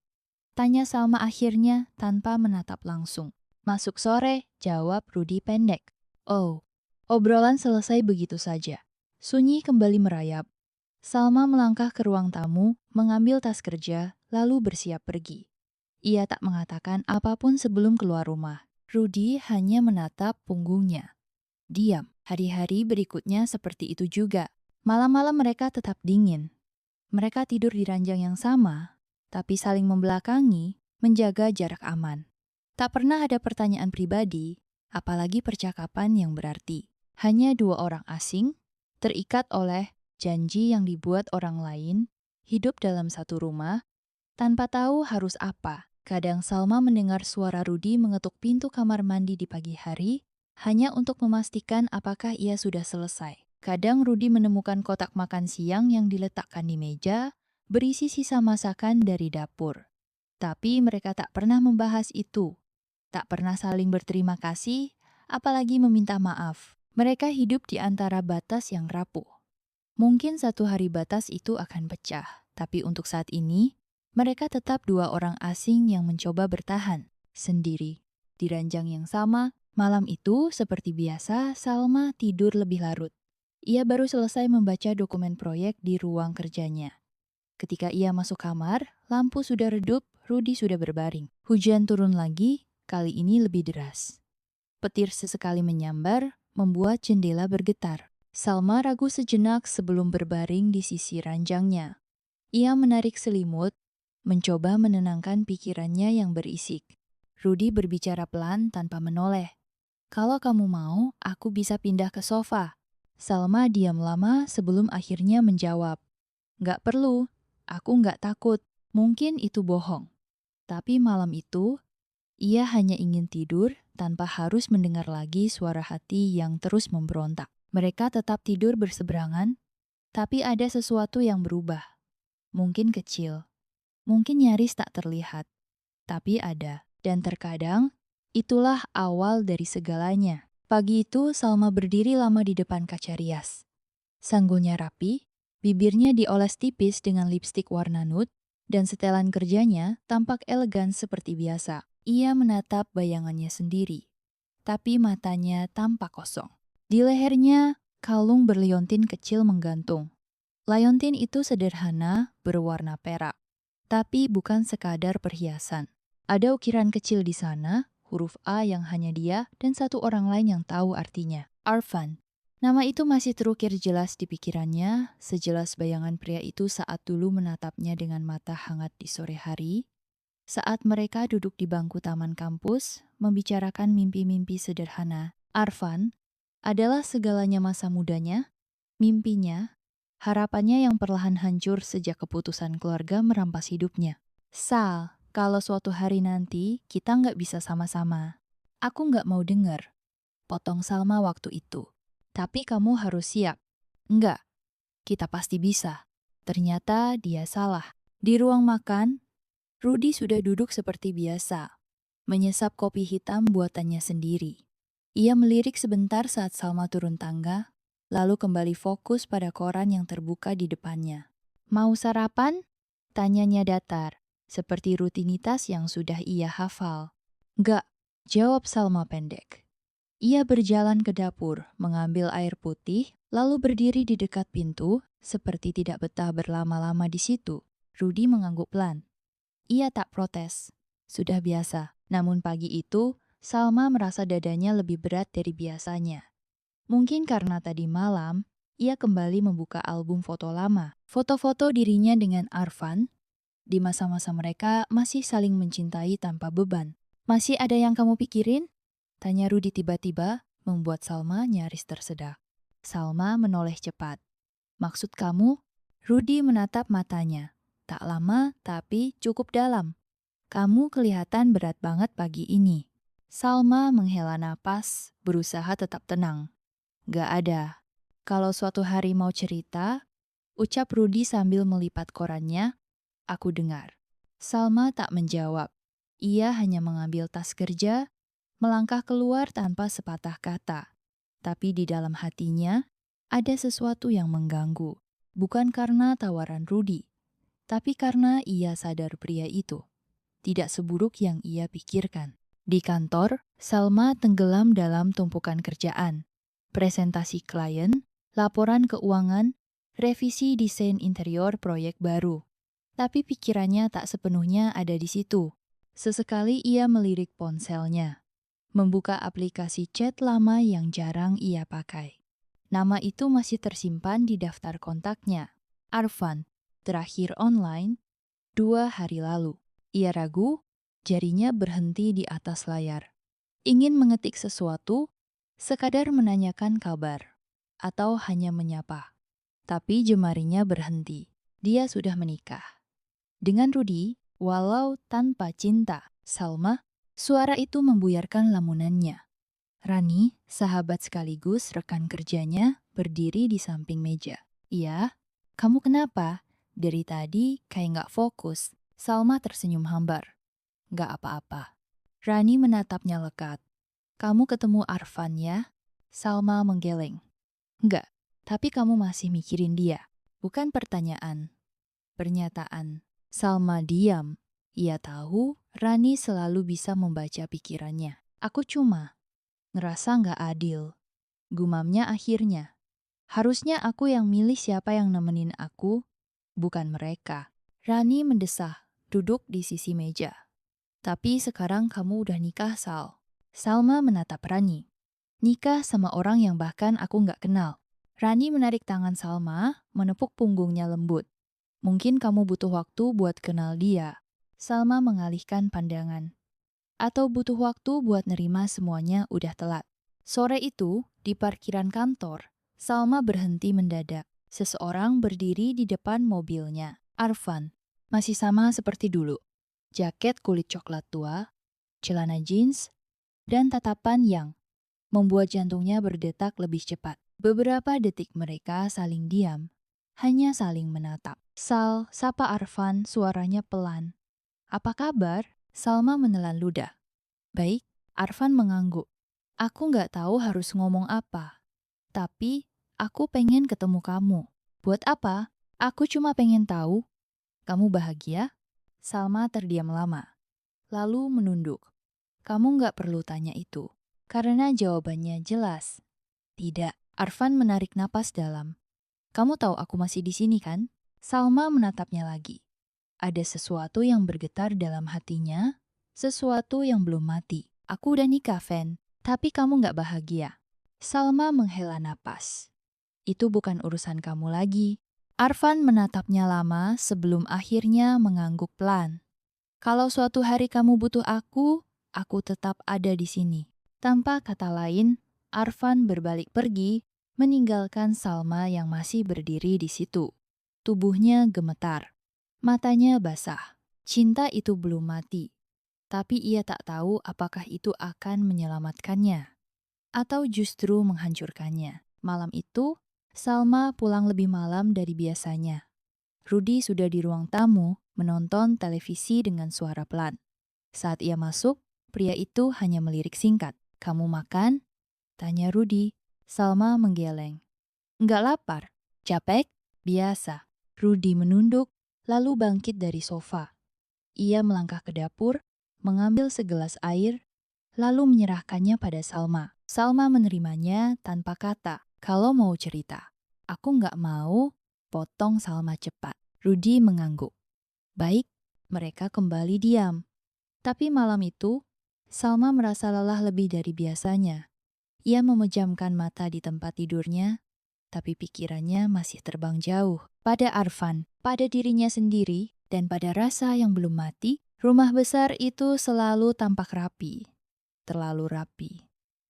Tanya Salma akhirnya tanpa menatap langsung. Masuk sore, jawab Rudy pendek. Oh, obrolan selesai begitu saja. Sunyi kembali merayap. Salma melangkah ke ruang tamu, mengambil tas kerja, lalu bersiap pergi. Ia tak mengatakan apapun sebelum keluar rumah. Rudy hanya menatap punggungnya. Diam. Hari-hari berikutnya seperti itu juga. Malam-malam mereka tetap dingin. Mereka tidur di ranjang yang sama, tapi saling membelakangi, menjaga jarak aman. Tak pernah ada pertanyaan pribadi, apalagi percakapan yang berarti. Hanya dua orang asing, terikat oleh janji yang dibuat orang lain, hidup dalam satu rumah, tanpa tahu harus apa. Kadang Salma mendengar suara Rudy mengetuk pintu kamar mandi di pagi hari, hanya untuk memastikan apakah ia sudah selesai. Kadang Rudy menemukan kotak makan siang yang diletakkan di meja, berisi sisa masakan dari dapur. Tapi mereka tak pernah membahas itu. Tak pernah saling berterima kasih, apalagi meminta maaf. Mereka hidup di antara batas yang rapuh. Mungkin satu hari batas itu akan pecah, tapi untuk saat ini, mereka tetap dua orang asing yang mencoba bertahan sendiri. Di ranjang yang sama, malam itu seperti biasa, Salma tidur lebih larut. Ia baru selesai membaca dokumen proyek di ruang kerjanya. Ketika ia masuk kamar, lampu sudah redup, Rudy sudah berbaring. Hujan turun lagi, kali ini lebih deras. Petir sesekali menyambar, membuat jendela bergetar. Salma ragu sejenak sebelum berbaring di sisi ranjangnya. Ia menarik selimut, mencoba menenangkan pikirannya yang berisik. Rudy berbicara pelan tanpa menoleh. Kalau kamu mau, aku bisa pindah ke sofa. Salma diam lama sebelum akhirnya menjawab, "Nggak perlu, aku nggak takut. Mungkin itu bohong." Tapi malam itu, ia hanya ingin tidur tanpa harus mendengar lagi suara hati yang terus memberontak. Mereka tetap tidur berseberangan, tapi ada sesuatu yang berubah. Mungkin kecil, mungkin nyaris tak terlihat, tapi ada. Dan terkadang, itulah awal dari segalanya. Pagi itu, Salma berdiri lama di depan kaca rias. Sanggulnya rapi, bibirnya dioles tipis dengan lipstik warna nude, dan setelan kerjanya tampak elegan seperti biasa. Ia menatap bayangannya sendiri, tapi matanya tampak kosong. Di lehernya, kalung berliontin kecil menggantung. Liontin itu sederhana, berwarna perak, tapi bukan sekadar perhiasan. Ada ukiran kecil di sana, huruf A yang hanya dia dan satu orang lain yang tahu artinya. Arfan. Nama itu masih terukir jelas di pikirannya, sejelas bayangan pria itu saat dulu menatapnya dengan mata hangat di sore hari, saat mereka duduk di bangku taman kampus, membicarakan mimpi-mimpi sederhana. Arfan adalah segalanya masa mudanya, mimpinya, harapannya yang perlahan hancur sejak keputusan keluarga merampas hidupnya. Sal, kalau suatu hari nanti kita nggak bisa sama-sama, aku nggak mau dengar, potong Salma waktu itu. Tapi kamu harus siap. Enggak, kita pasti bisa. Ternyata dia salah. Di ruang makan, Rudy sudah duduk seperti biasa, menyesap kopi hitam buatannya sendiri. Ia melirik sebentar saat Salma turun tangga, lalu kembali fokus pada koran yang terbuka di depannya. Mau sarapan? Tanyanya datar, seperti rutinitas yang sudah ia hafal. Enggak, jawab Salma pendek. Ia berjalan ke dapur, mengambil air putih, lalu berdiri di dekat pintu, seperti tidak betah berlama-lama di situ. Rudy mengangguk pelan. Ia tak protes. Sudah biasa. Namun pagi itu, Salma merasa dadanya lebih berat dari biasanya. Mungkin karena tadi malam, ia kembali membuka album foto lama. Foto-foto dirinya dengan Arfan, di masa-masa mereka masih saling mencintai tanpa beban. Masih ada yang kamu pikirin? Tanya Rudy tiba-tiba, membuat Salma nyaris tersedak. Salma menoleh cepat. Maksud kamu? Rudy menatap matanya. Tak lama, tapi cukup dalam. Kamu kelihatan berat banget pagi ini. Salma menghela napas, berusaha tetap tenang. Gak ada. Kalau suatu hari mau cerita, ucap Rudy sambil melipat korannya, aku dengar. Salma tak menjawab. Ia hanya mengambil tas kerja, melangkah keluar tanpa sepatah kata. Tapi di dalam hatinya, ada sesuatu yang mengganggu. Bukan karena tawaran Rudy, tapi karena ia sadar pria itu tidak seburuk yang ia pikirkan. Di kantor, Salma tenggelam dalam tumpukan kerjaan. Presentasi klien, laporan keuangan, revisi desain interior proyek baru. Tapi pikirannya tak sepenuhnya ada di situ. Sesekali ia melirik ponselnya, membuka aplikasi chat lama yang jarang ia pakai. Nama itu masih tersimpan di daftar kontaknya. Arfan, terakhir online 2 hari lalu. Ia ragu, jarinya berhenti di atas layar. Ingin mengetik sesuatu, sekadar menanyakan kabar, atau hanya menyapa. Tapi jemarinya berhenti. Dia sudah menikah. Dengan Rudy, walau tanpa cinta, Salma, suara itu membuyarkan lamunannya. Rani, sahabat sekaligus rekan kerjanya, berdiri di samping meja. Iya, kamu kenapa? Dari tadi kayak nggak fokus. Salma tersenyum hambar. Nggak apa-apa. Rani menatapnya lekat. Kamu ketemu Arfan ya? Salma menggeleng. Nggak, tapi kamu masih mikirin dia. Bukan pertanyaan. Pernyataan. Salma diam. Ia tahu Rani selalu bisa membaca pikirannya. Aku cuma ngerasa nggak adil. Gumamnya akhirnya. Harusnya aku yang milih siapa yang nemenin aku, bukan mereka. Rani mendesah, duduk di sisi meja. Tapi sekarang kamu udah nikah, Sal. Salma menatap Rani. Nikah sama orang yang bahkan aku nggak kenal. Rani menarik tangan Salma, menepuk punggungnya lembut. Mungkin kamu butuh waktu buat kenal dia. Salma mengalihkan pandangan. Atau butuh waktu buat nerima semuanya udah telat. Sore itu, di parkiran kantor, Salma berhenti mendadak. Seseorang berdiri di depan mobilnya. Arfan, masih sama seperti dulu. Jaket kulit coklat tua, celana jeans, dan tatapan yang membuat jantungnya berdetak lebih cepat. Beberapa detik mereka saling diam, hanya saling menatap. Sal, sapa Arfan, suaranya pelan. Apa kabar? Salma menelan ludah. Baik, Arfan mengangguk. Aku nggak tahu harus ngomong apa. Tapi, aku pengen ketemu kamu. Buat apa? Aku cuma pengen tahu. Kamu bahagia? Salma terdiam lama. Lalu menunduk. Kamu nggak perlu tanya itu. Karena jawabannya jelas. Tidak. Arfan menarik napas dalam. Kamu tahu aku masih di sini kan? Salma menatapnya lagi. Ada sesuatu yang bergetar dalam hatinya, sesuatu yang belum mati. Aku udah nikah, Fen. Tapi kamu nggak bahagia. Salma menghela napas. Itu bukan urusan kamu lagi. Arfan menatapnya lama sebelum akhirnya mengangguk pelan. Kalau suatu hari kamu butuh aku tetap ada di sini. Tanpa kata lain, Arfan berbalik pergi, meninggalkan Salma yang masih berdiri di situ. Tubuhnya gemetar. Matanya basah. Cinta itu belum mati. Tapi ia tak tahu apakah itu akan menyelamatkannya atau justru menghancurkannya. Malam itu, Salma pulang lebih malam dari biasanya. Rudi sudah di ruang tamu menonton televisi dengan suara pelan. Saat ia masuk, pria itu hanya melirik singkat. Kamu makan? Tanya Rudi. Salma menggeleng. Enggak lapar. Capek? Biasa. Rudi menunduk, lalu bangkit dari sofa. Ia melangkah ke dapur, mengambil segelas air, lalu menyerahkannya pada Salma. Salma menerimanya tanpa kata. Kalau mau cerita, aku nggak mau, potong Salma cepat. Rudi mengangguk. Baik, mereka kembali diam. Tapi malam itu, Salma merasa lelah lebih dari biasanya. Ia memejamkan mata di tempat tidurnya, tapi pikirannya masih terbang jauh. Pada Arfan, pada dirinya sendiri, dan pada rasa yang belum mati, rumah besar itu selalu tampak rapi. Terlalu rapi.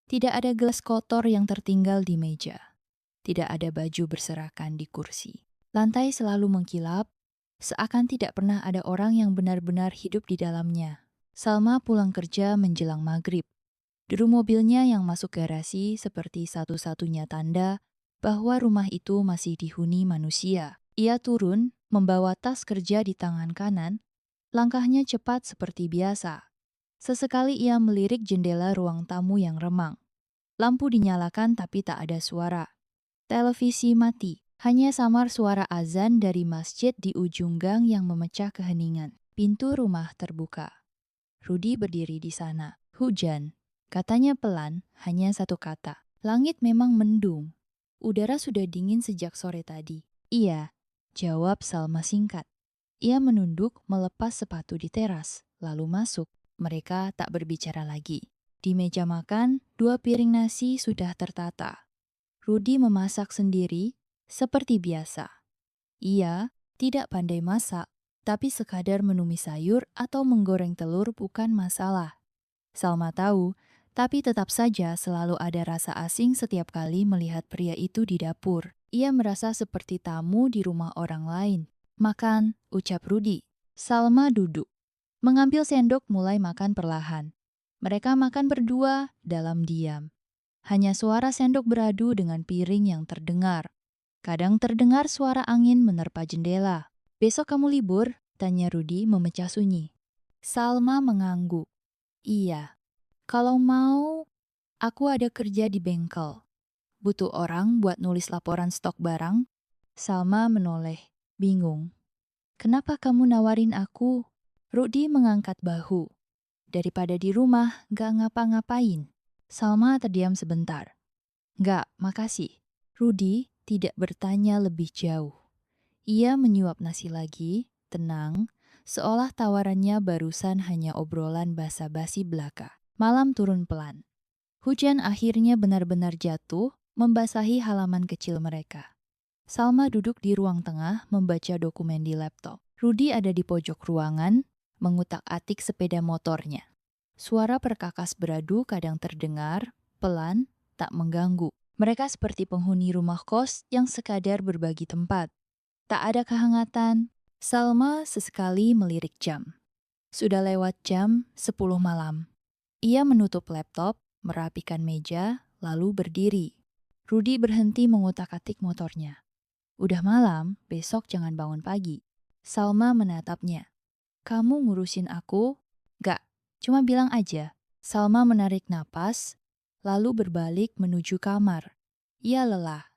Tidak ada gelas kotor yang tertinggal di meja. Tidak ada baju berserakan di kursi. Lantai selalu mengkilap, seakan tidak pernah ada orang yang benar-benar hidup di dalamnya. Salma pulang kerja menjelang maghrib. Deru mobilnya yang masuk garasi seperti satu-satunya tanda bahwa rumah itu masih dihuni manusia. Ia turun, membawa tas kerja di tangan kanan, langkahnya cepat seperti biasa. Sesekali ia melirik jendela ruang tamu yang remang. Lampu dinyalakan tapi tak ada suara. Televisi mati. Hanya samar suara azan dari masjid di ujung gang yang memecah keheningan. Pintu rumah terbuka. Rudi berdiri di sana. Hujan. Katanya pelan, hanya satu kata. Langit memang mendung. Udara sudah dingin sejak sore tadi. Iya, jawab Salma singkat. Ia menunduk melepas sepatu di teras, lalu masuk. Mereka tak berbicara lagi. Di meja makan, 2 piring nasi sudah tertata. Rudi memasak sendiri, seperti biasa. Ia tidak pandai masak, tapi sekadar menumis sayur atau menggoreng telur bukan masalah. Salma tahu, tapi tetap saja selalu ada rasa asing setiap kali melihat pria itu di dapur. Ia merasa seperti tamu di rumah orang lain. Makan, ucap Rudi. Salma duduk. Mengambil sendok mulai makan perlahan. Mereka makan berdua dalam diam. Hanya suara sendok beradu dengan piring yang terdengar. Kadang terdengar suara angin menerpa jendela. Besok kamu libur? Tanya Rudi memecah sunyi. Salma mengangguk. Iya. Kalau mau, aku ada kerja di bengkel. Butuh orang buat nulis laporan stok barang. Salma menoleh, bingung. Kenapa kamu nawarin aku? Rudi mengangkat bahu. Daripada di rumah, gak ngapa-ngapain. Salma terdiam sebentar. Gak, makasih. Rudi tidak bertanya lebih jauh. Ia menyuap nasi lagi, tenang, seolah tawarannya barusan hanya obrolan basa-basi belaka. Malam turun pelan. Hujan akhirnya benar-benar jatuh, membasahi halaman kecil mereka. Salma duduk di ruang tengah membaca dokumen di laptop. Rudi ada di pojok ruangan, mengutak-atik sepeda motornya. Suara perkakas beradu kadang terdengar, pelan, tak mengganggu. Mereka seperti penghuni rumah kos yang sekadar berbagi tempat. Tak ada kehangatan. Salma sesekali melirik jam. Sudah lewat jam 10 malam. Ia menutup laptop, merapikan meja, lalu berdiri. Rudi berhenti mengutak-atik motornya. Udah malam, besok jangan bangun pagi. Salma menatapnya. Kamu ngurusin aku? Gak, cuma bilang aja. Salma menarik napas, lalu berbalik menuju kamar. Ia lelah,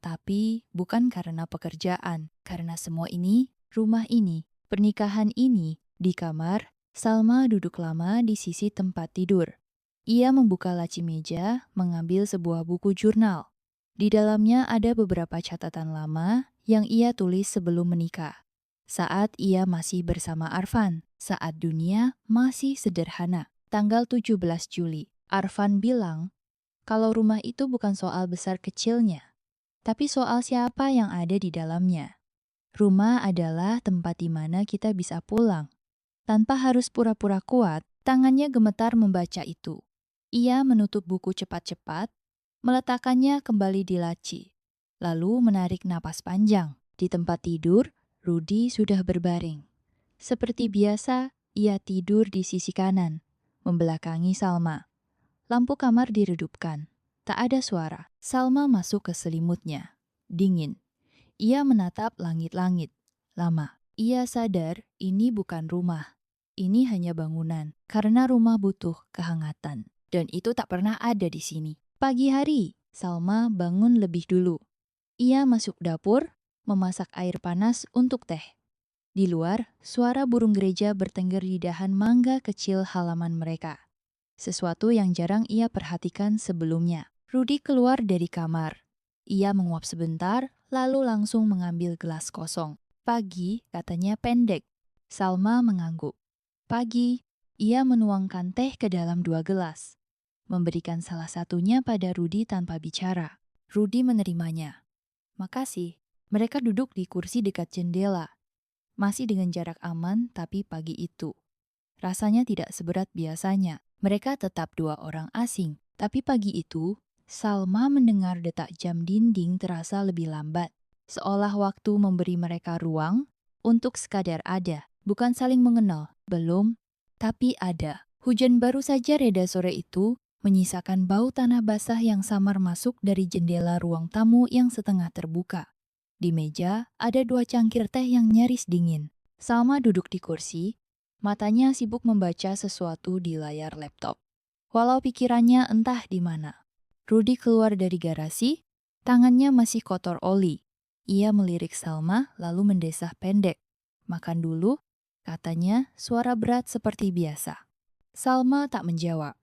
tapi bukan karena pekerjaan. Karena semua ini, rumah ini, pernikahan ini, di kamar, Salma duduk lama di sisi tempat tidur. Ia membuka laci meja, mengambil sebuah buku jurnal. Di dalamnya ada beberapa catatan lama yang ia tulis sebelum menikah. Saat ia masih bersama Arfan, saat dunia masih sederhana. Tanggal 17 Juli, Arfan bilang, kalau rumah itu bukan soal besar kecilnya, tapi soal siapa yang ada di dalamnya. Rumah adalah tempat di mana kita bisa pulang. Tanpa harus pura-pura kuat, tangannya gemetar membaca itu. Ia menutup buku cepat-cepat, meletakkannya kembali di laci, lalu menarik napas panjang. Di tempat tidur, Rudi sudah berbaring. Seperti biasa, ia tidur di sisi kanan, membelakangi Salma. Lampu kamar diredupkan. Tak ada suara. Salma masuk ke selimutnya. Dingin. Ia menatap langit-langit. Lama. Ia sadar ini bukan rumah. Ini hanya bangunan. Karena rumah butuh kehangatan. Dan itu tak pernah ada di sini. Pagi hari, Salma bangun lebih dulu. Ia masuk dapur, memasak air panas untuk teh. Di luar, suara burung gereja bertengger di dahan mangga kecil halaman mereka. Sesuatu yang jarang ia perhatikan sebelumnya. Rudi keluar dari kamar. Ia menguap sebentar, lalu langsung mengambil gelas kosong. Pagi, katanya pendek. Salma mengangguk. Pagi, ia menuangkan teh ke dalam 2 gelas. Memberikan salah satunya pada Rudi tanpa bicara. Rudi menerimanya. Makasih. Mereka duduk di kursi dekat jendela. Masih dengan jarak aman, tapi pagi itu. Rasanya tidak seberat biasanya. Mereka tetap 2 orang asing. Tapi pagi itu, Salma mendengar detak jam dinding terasa lebih lambat. Seolah waktu memberi mereka ruang untuk sekadar ada. Bukan saling mengenal, belum, tapi ada. Hujan baru saja reda sore itu, menyisakan bau tanah basah yang samar masuk dari jendela ruang tamu yang setengah terbuka. Di meja, ada 2 cangkir teh yang nyaris dingin. Salma duduk di kursi, matanya sibuk membaca sesuatu di layar laptop. Walau pikirannya entah di mana. Rudi keluar dari garasi, tangannya masih kotor oli. Ia melirik Salma lalu mendesah pendek. Makan dulu, katanya suara berat seperti biasa. Salma tak menjawab.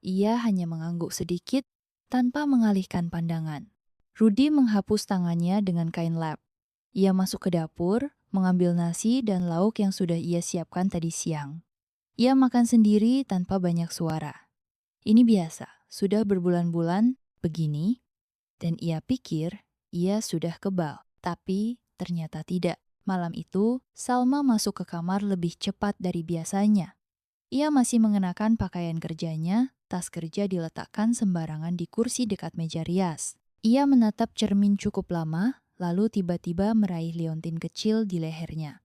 Ia hanya mengangguk sedikit tanpa mengalihkan pandangan. Rudi menghapus tangannya dengan kain lap. Ia masuk ke dapur, mengambil nasi dan lauk yang sudah ia siapkan tadi siang. Ia makan sendiri tanpa banyak suara. Ini biasa, sudah berbulan-bulan begini, dan ia pikir ia sudah kebal. Tapi ternyata tidak. Malam itu, Salma masuk ke kamar lebih cepat dari biasanya. Ia masih mengenakan pakaian kerjanya, tas kerja diletakkan sembarangan di kursi dekat meja rias. Ia menatap cermin cukup lama, lalu tiba-tiba meraih liontin kecil di lehernya.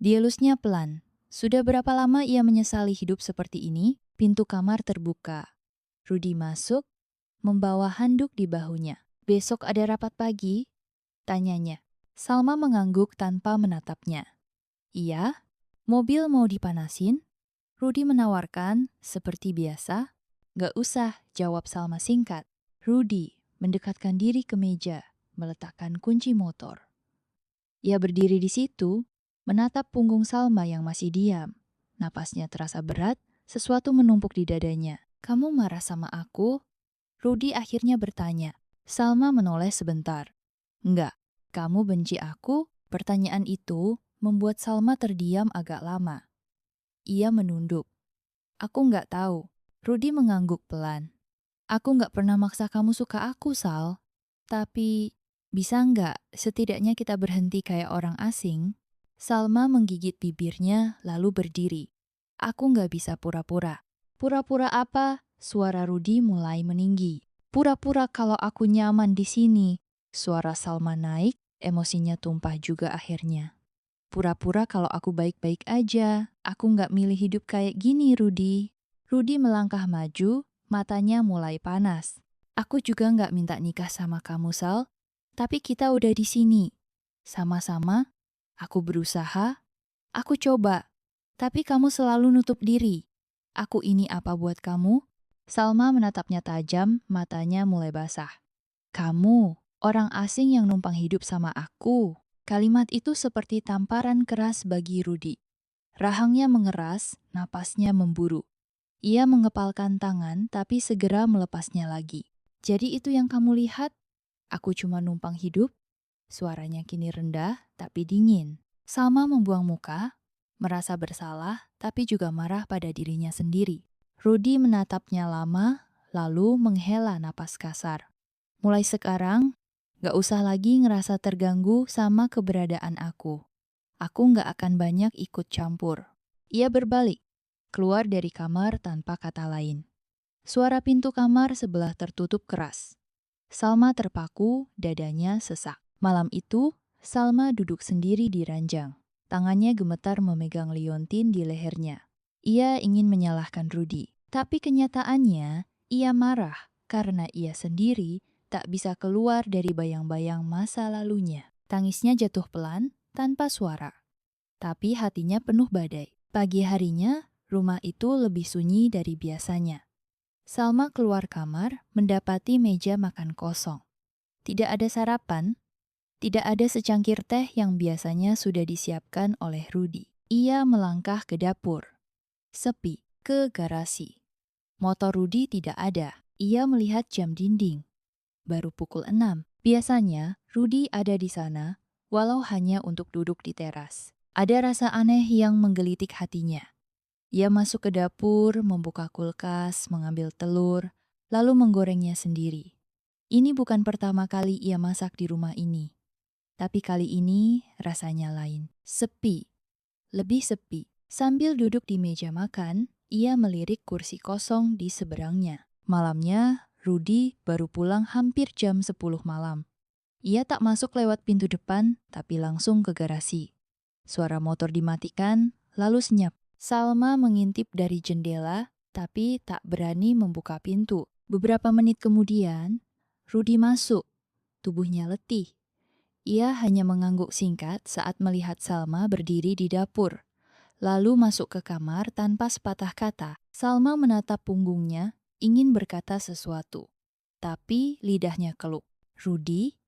Dielusnya pelan. Sudah berapa lama ia menyesali hidup seperti ini? Pintu kamar terbuka. Rudi masuk, membawa handuk di bahunya. Besok ada rapat pagi? Tanyanya. Salma mengangguk tanpa menatapnya. Iya? Mobil mau dipanasin? Rudi menawarkan, seperti biasa. Gak usah, jawab Salma singkat. Rudi mendekatkan diri ke meja, meletakkan kunci motor. Ia berdiri di situ, menatap punggung Salma yang masih diam. Napasnya terasa berat, sesuatu menumpuk di dadanya. Kamu marah sama aku? Rudi akhirnya bertanya. Salma menoleh sebentar. Enggak, kamu benci aku? Pertanyaan itu membuat Salma terdiam agak lama. Ia menunduk. Aku nggak tahu. Rudi mengangguk pelan. Aku nggak pernah maksa kamu suka aku, Sal. Tapi, bisa nggak setidaknya kita berhenti kayak orang asing? Salma menggigit bibirnya lalu berdiri. Aku nggak bisa pura-pura. Pura-pura apa? Suara Rudi mulai meninggi. Pura-pura kalau aku nyaman di sini. Suara Salma naik, emosinya tumpah juga akhirnya. Pura-pura kalau aku baik-baik aja. Aku nggak milih hidup kayak gini, Rudi. Rudi melangkah maju, matanya mulai panas. Aku juga nggak minta nikah sama kamu, Sal. Tapi kita udah di sini. Sama-sama, aku berusaha, aku coba. Tapi kamu selalu nutup diri. Aku ini apa buat kamu? Salma menatapnya tajam, matanya mulai basah. Kamu, orang asing yang numpang hidup sama aku. Kalimat itu seperti tamparan keras bagi Rudi. Rahangnya mengeras, napasnya memburu. Ia mengepalkan tangan tapi segera melepasnya lagi. Jadi itu yang kamu lihat? Aku cuma numpang hidup? Suaranya kini rendah tapi dingin. Salma membuang muka, merasa bersalah tapi juga marah pada dirinya sendiri. Rudi menatapnya lama, lalu menghela napas kasar. Mulai sekarang, gak usah lagi ngerasa terganggu sama keberadaan aku. Aku gak akan banyak ikut campur. Ia berbalik, keluar dari kamar tanpa kata lain. Suara pintu kamar sebelah tertutup keras. Salma terpaku, dadanya sesak. Malam itu, Salma duduk sendiri di ranjang. Tangannya gemetar memegang liontin di lehernya. Ia ingin menyalahkan Rudi, tapi kenyataannya ia marah karena ia sendiri tak bisa keluar dari bayang-bayang masa lalunya. Tangisnya jatuh pelan, tanpa suara. Tapi hatinya penuh badai. Pagi harinya, rumah itu lebih sunyi dari biasanya. Salma keluar kamar, mendapati meja makan kosong. Tidak ada sarapan, tidak ada secangkir teh yang biasanya sudah disiapkan oleh Rudi. Ia melangkah ke dapur. Sepi, ke garasi. Motor Rudi tidak ada. Ia melihat jam dinding. Baru pukul 6. Biasanya, Rudi ada di sana, walau hanya untuk duduk di teras. Ada rasa aneh yang menggelitik hatinya. Ia masuk ke dapur, membuka kulkas, mengambil telur, lalu menggorengnya sendiri. Ini bukan pertama kali ia masak di rumah ini. Tapi kali ini rasanya lain. Sepi. Lebih sepi. Sambil duduk di meja makan, ia melirik kursi kosong di seberangnya. Malamnya, Rudi baru pulang hampir jam 10 malam. Ia tak masuk lewat pintu depan, tapi langsung ke garasi. Suara motor dimatikan, lalu senyap. Salma mengintip dari jendela, tapi tak berani membuka pintu. Beberapa menit kemudian, Rudi masuk. Tubuhnya letih. Ia hanya mengangguk singkat saat melihat Salma berdiri di dapur. Lalu masuk ke kamar tanpa sepatah kata. Salma menatap punggungnya, ingin berkata sesuatu. Tapi lidahnya kelup. Rudi?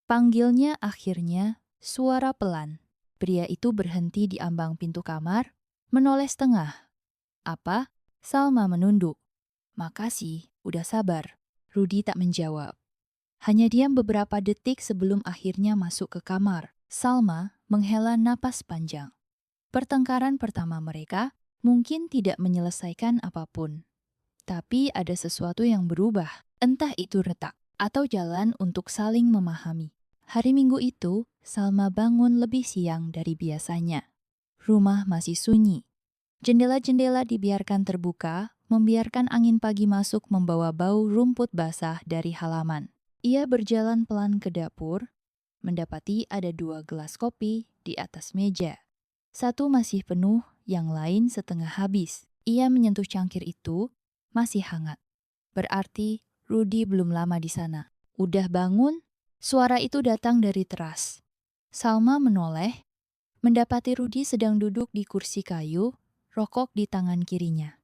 Panggilnya akhirnya, suara pelan. Pria itu berhenti di ambang pintu kamar, menoleh setengah. Apa? Salma menunduk. Makasih, udah sabar. Rudi tak menjawab. Hanya diam beberapa detik sebelum akhirnya masuk ke kamar. Salma menghela napas panjang. Pertengkaran pertama mereka mungkin tidak menyelesaikan apapun. Tapi ada sesuatu yang berubah, entah itu retak atau jalan untuk saling memahami. Hari Minggu itu, Salma bangun lebih siang dari biasanya. Rumah masih sunyi. Jendela-jendela dibiarkan terbuka, membiarkan angin pagi masuk membawa bau rumput basah dari halaman. Ia berjalan pelan ke dapur, mendapati ada 2 gelas kopi di atas meja. Satu masih penuh, yang lain setengah habis. Ia menyentuh cangkir itu, masih hangat. Berarti Rudi belum lama di sana. Udah bangun? Suara itu datang dari teras. Salma menoleh, mendapati Rudi sedang duduk di kursi kayu, rokok di tangan kirinya.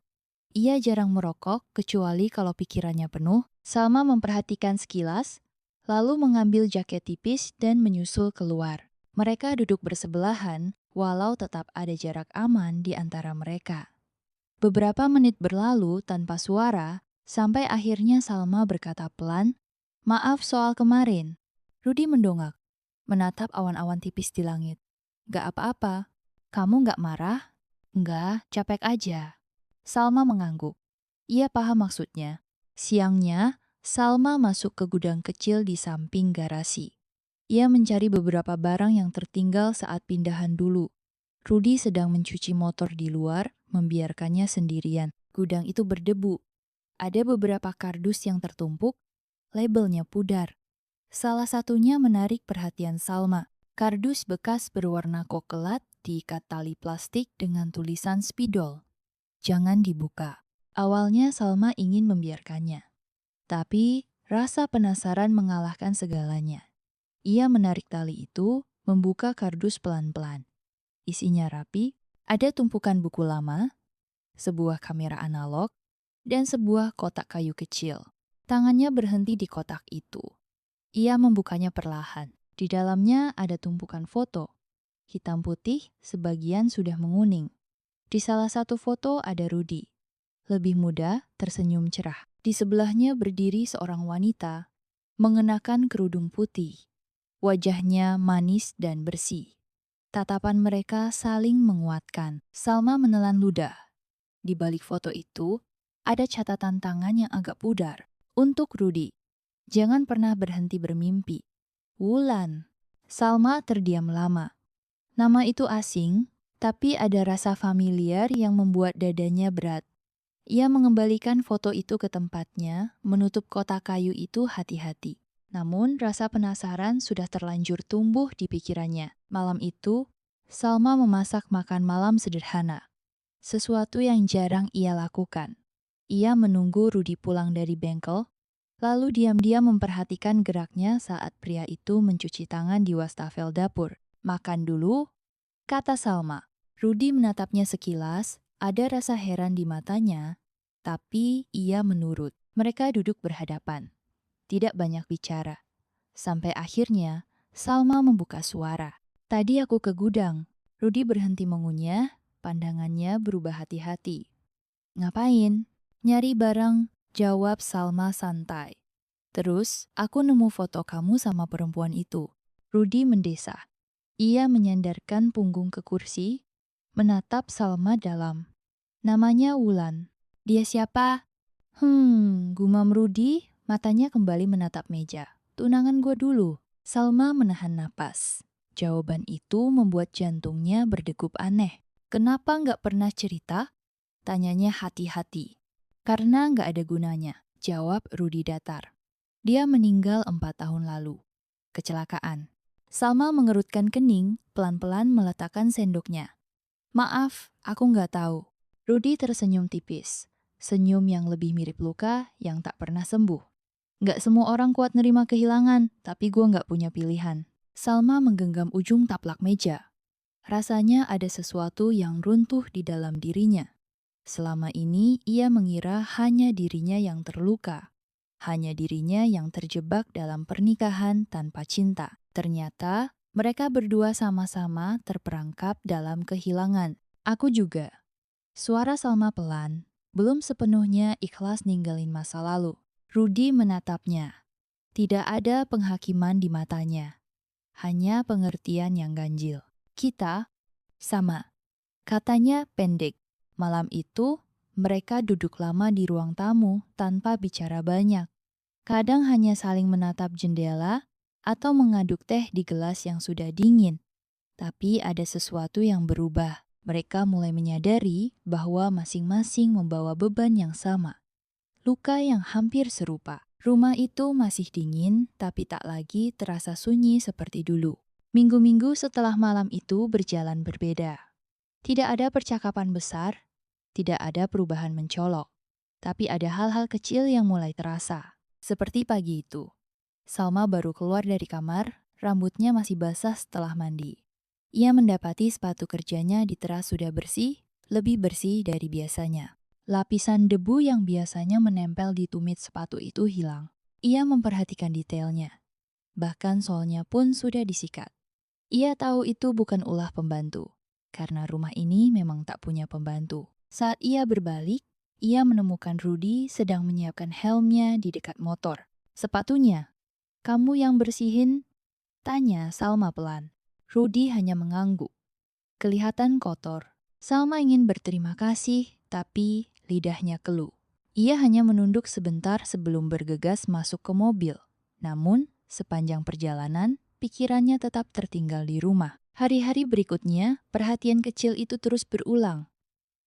Ia jarang merokok kecuali kalau pikirannya penuh. Salma memperhatikan sekilas, lalu mengambil jaket tipis dan menyusul keluar. Mereka duduk bersebelahan, walau tetap ada jarak aman di antara mereka. Beberapa menit berlalu tanpa suara, sampai akhirnya Salma berkata pelan, "Maaf soal kemarin." Rudi mendongak, menatap awan-awan tipis di langit. "Gak apa-apa. Kamu gak marah?" "Enggak, capek aja." Salma mengangguk. Ia paham maksudnya. Siangnya, Salma masuk ke gudang kecil di samping garasi. Ia mencari beberapa barang yang tertinggal saat pindahan dulu. Rudi sedang mencuci motor di luar, membiarkannya sendirian. Gudang itu berdebu. Ada beberapa kardus yang tertumpuk, labelnya pudar. Salah satunya menarik perhatian Salma. Kardus bekas berwarna kokelat diikat tali plastik dengan tulisan spidol. Jangan dibuka. Awalnya Salma ingin membiarkannya. Tapi rasa penasaran mengalahkan segalanya. Ia menarik tali itu, membuka kardus pelan-pelan. Isinya rapi, ada tumpukan buku lama, sebuah kamera analog, dan sebuah kotak kayu kecil. Tangannya berhenti di kotak itu. Ia membukanya perlahan. Di dalamnya ada tumpukan foto. Hitam putih, sebagian sudah menguning. Di salah satu foto ada Rudy. Lebih muda, tersenyum cerah. Di sebelahnya berdiri seorang wanita, mengenakan kerudung putih. Wajahnya manis dan bersih. Tatapan mereka saling menguatkan. Salma menelan ludah. Di balik foto itu, ada catatan tangan yang agak pudar. Untuk Rudy, jangan pernah berhenti bermimpi. Wulan. Salma terdiam lama. Nama itu asing, tapi ada rasa familiar yang membuat dadanya berat. Ia mengembalikan foto itu ke tempatnya, menutup kotak kayu itu hati-hati. Namun rasa penasaran sudah terlanjur tumbuh di pikirannya. Malam itu, Salma memasak makan malam sederhana. Sesuatu yang jarang ia lakukan. Ia menunggu Rudy pulang dari bengkel, lalu diam-diam memperhatikan geraknya saat pria itu mencuci tangan di wastafel dapur. Makan dulu, kata Salma. Rudy menatapnya sekilas, ada rasa heran di matanya, tapi ia menurut. Mereka duduk berhadapan. Tidak banyak bicara. Sampai akhirnya, Salma membuka suara. Tadi aku ke gudang. Rudy berhenti mengunyah, pandangannya berubah hati-hati. Ngapain? Nyari barang, jawab Salma santai. Terus, aku nemu foto kamu sama perempuan itu. Rudy mendesah. Ia menyandarkan punggung ke kursi, menatap Salma dalam. Namanya Wulan. Dia siapa? Gumam Rudy, matanya kembali menatap meja. Tunangan gue dulu. Salma menahan napas. Jawaban itu membuat jantungnya berdegup aneh. Kenapa nggak pernah cerita? Tanyanya hati-hati. Karena nggak ada gunanya, jawab Rudy datar. Dia meninggal 4 tahun lalu. Kecelakaan. Salma mengerutkan kening, pelan-pelan meletakkan sendoknya. Maaf, aku nggak tahu. Rudy tersenyum tipis. Senyum yang lebih mirip luka yang tak pernah sembuh. Nggak semua orang kuat nerima kehilangan, tapi gue nggak punya pilihan. Salma menggenggam ujung taplak meja. Rasanya ada sesuatu yang runtuh di dalam dirinya. Selama ini ia mengira hanya dirinya yang terluka. Hanya dirinya yang terjebak dalam pernikahan tanpa cinta. Ternyata mereka berdua sama-sama terperangkap dalam kehilangan. Aku juga. Suara Salma pelan, belum sepenuhnya ikhlas ninggalin masa lalu. Rudy menatapnya. Tidak ada penghakiman di matanya. Hanya pengertian yang ganjil. Kita sama. Katanya pendek. Malam itu, mereka duduk lama di ruang tamu tanpa bicara banyak. Kadang hanya saling menatap jendela atau mengaduk teh di gelas yang sudah dingin. Tapi ada sesuatu yang berubah. Mereka mulai menyadari bahwa masing-masing membawa beban yang sama. Luka yang hampir serupa. Rumah itu masih dingin, tapi tak lagi terasa sunyi seperti dulu. Minggu-minggu setelah malam itu berjalan berbeda. Tidak ada percakapan besar, tidak ada perubahan mencolok. Tapi ada hal-hal kecil yang mulai terasa. Seperti pagi itu. Salma baru keluar dari kamar, rambutnya masih basah setelah mandi. Ia mendapati sepatu kerjanya di teras sudah bersih, lebih bersih dari biasanya. Lapisan debu yang biasanya menempel di tumit sepatu itu hilang. Ia memperhatikan detailnya. Bahkan solnya pun sudah disikat. Ia tahu itu bukan ulah pembantu, karena rumah ini memang tak punya pembantu. Saat ia berbalik, ia menemukan Rudy sedang menyiapkan helmnya di dekat motor. Sepatunya, kamu yang bersihin? Tanya Salma pelan. Rudy hanya mengangguk. Kelihatan kotor. Salma ingin berterima kasih, tapi lidahnya keluh. Ia hanya menunduk sebentar sebelum bergegas masuk ke mobil. Namun, sepanjang perjalanan, pikirannya tetap tertinggal di rumah. Hari-hari berikutnya, perhatian kecil itu terus berulang.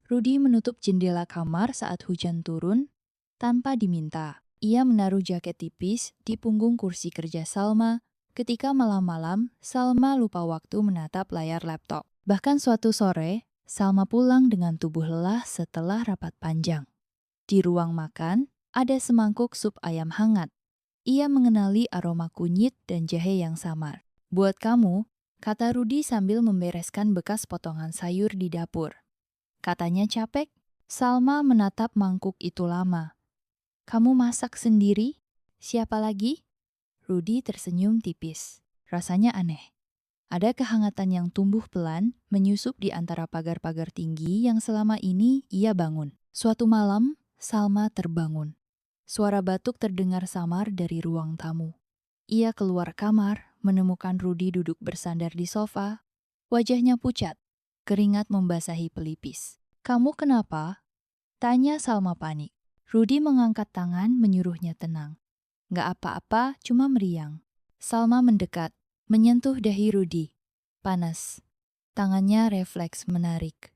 Rudy menutup jendela kamar saat hujan turun tanpa diminta. Ia menaruh jaket tipis di punggung kursi kerja Salma ketika malam-malam Salma lupa waktu menatap layar laptop. Bahkan suatu sore, Salma pulang dengan tubuh lelah setelah rapat panjang. Di ruang makan, ada semangkuk sup ayam hangat. Ia mengenali aroma kunyit dan jahe yang samar. "Buat kamu," kata Rudi sambil membereskan bekas potongan sayur di dapur. Katanya capek. Salma menatap mangkuk itu lama. "Kamu masak sendiri? Siapa lagi?" Rudi tersenyum tipis. Rasanya aneh. Ada kehangatan yang tumbuh pelan, menyusup di antara pagar-pagar tinggi yang selama ini ia bangun. Suatu malam, Salma terbangun. Suara batuk terdengar samar dari ruang tamu. Ia keluar kamar, menemukan Rudi duduk bersandar di sofa. Wajahnya pucat, keringat membasahi pelipis. "Kamu kenapa?" tanya Salma panik. Rudi mengangkat tangan menyuruhnya tenang. "Nggak apa-apa, cuma meriang." Salma mendekat, menyentuh dahi Rudi. Panas. Tangannya refleks menarik.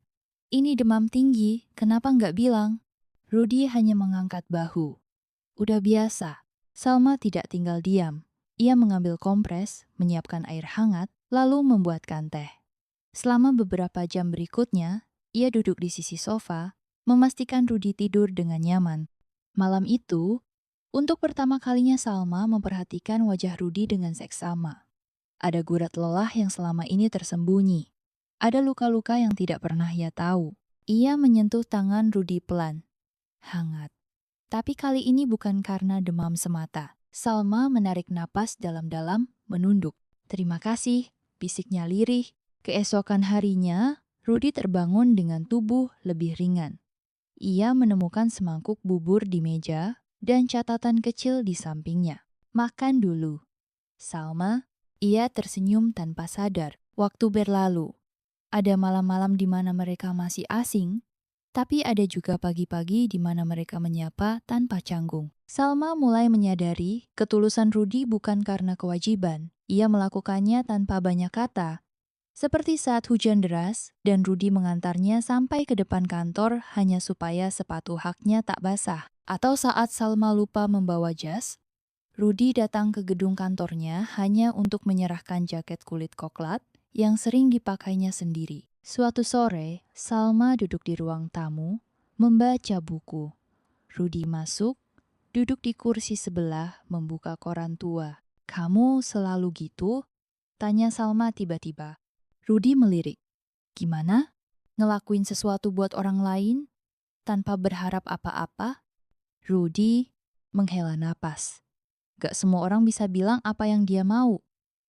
"Ini demam tinggi, kenapa nggak bilang?" Rudi hanya mengangkat bahu. "Udah biasa." Salma tidak tinggal diam. Ia mengambil kompres, menyiapkan air hangat, lalu membuatkan teh. Selama beberapa jam berikutnya, ia duduk di sisi sofa, memastikan Rudi tidur dengan nyaman. Malam itu, untuk pertama kalinya Salma memperhatikan wajah Rudi dengan seksama. Ada gurat lelah yang selama ini tersembunyi. Ada luka-luka yang tidak pernah ia tahu. Ia menyentuh tangan Rudi pelan. Hangat. Tapi kali ini bukan karena demam semata. Salma menarik napas dalam-dalam, menunduk. "Terima kasih," bisiknya lirih. Keesokan harinya, Rudi terbangun dengan tubuh lebih ringan. Ia menemukan semangkuk bubur di meja dan catatan kecil di sampingnya. "Makan dulu." "Salma." Ia tersenyum tanpa sadar. Waktu berlalu. Ada malam-malam di mana mereka masih asing, tapi ada juga pagi-pagi di mana mereka menyapa tanpa canggung. Salma mulai menyadari ketulusan Rudi bukan karena kewajiban. Ia melakukannya tanpa banyak kata. Seperti saat hujan deras dan Rudi mengantarnya sampai ke depan kantor hanya supaya sepatu haknya tak basah. Atau saat Salma lupa membawa jas, Rudi datang ke gedung kantornya hanya untuk menyerahkan jaket kulit koklat yang sering dipakainya sendiri. Suatu sore, Salma duduk di ruang tamu, membaca buku. Rudi masuk, duduk di kursi sebelah, membuka koran tua. "Kamu selalu gitu?" tanya Salma tiba-tiba. Rudi melirik. "Gimana? Ngelakuin sesuatu buat orang lain tanpa berharap apa-apa?" Rudi menghela napas. "Gak semua orang bisa bilang apa yang dia mau.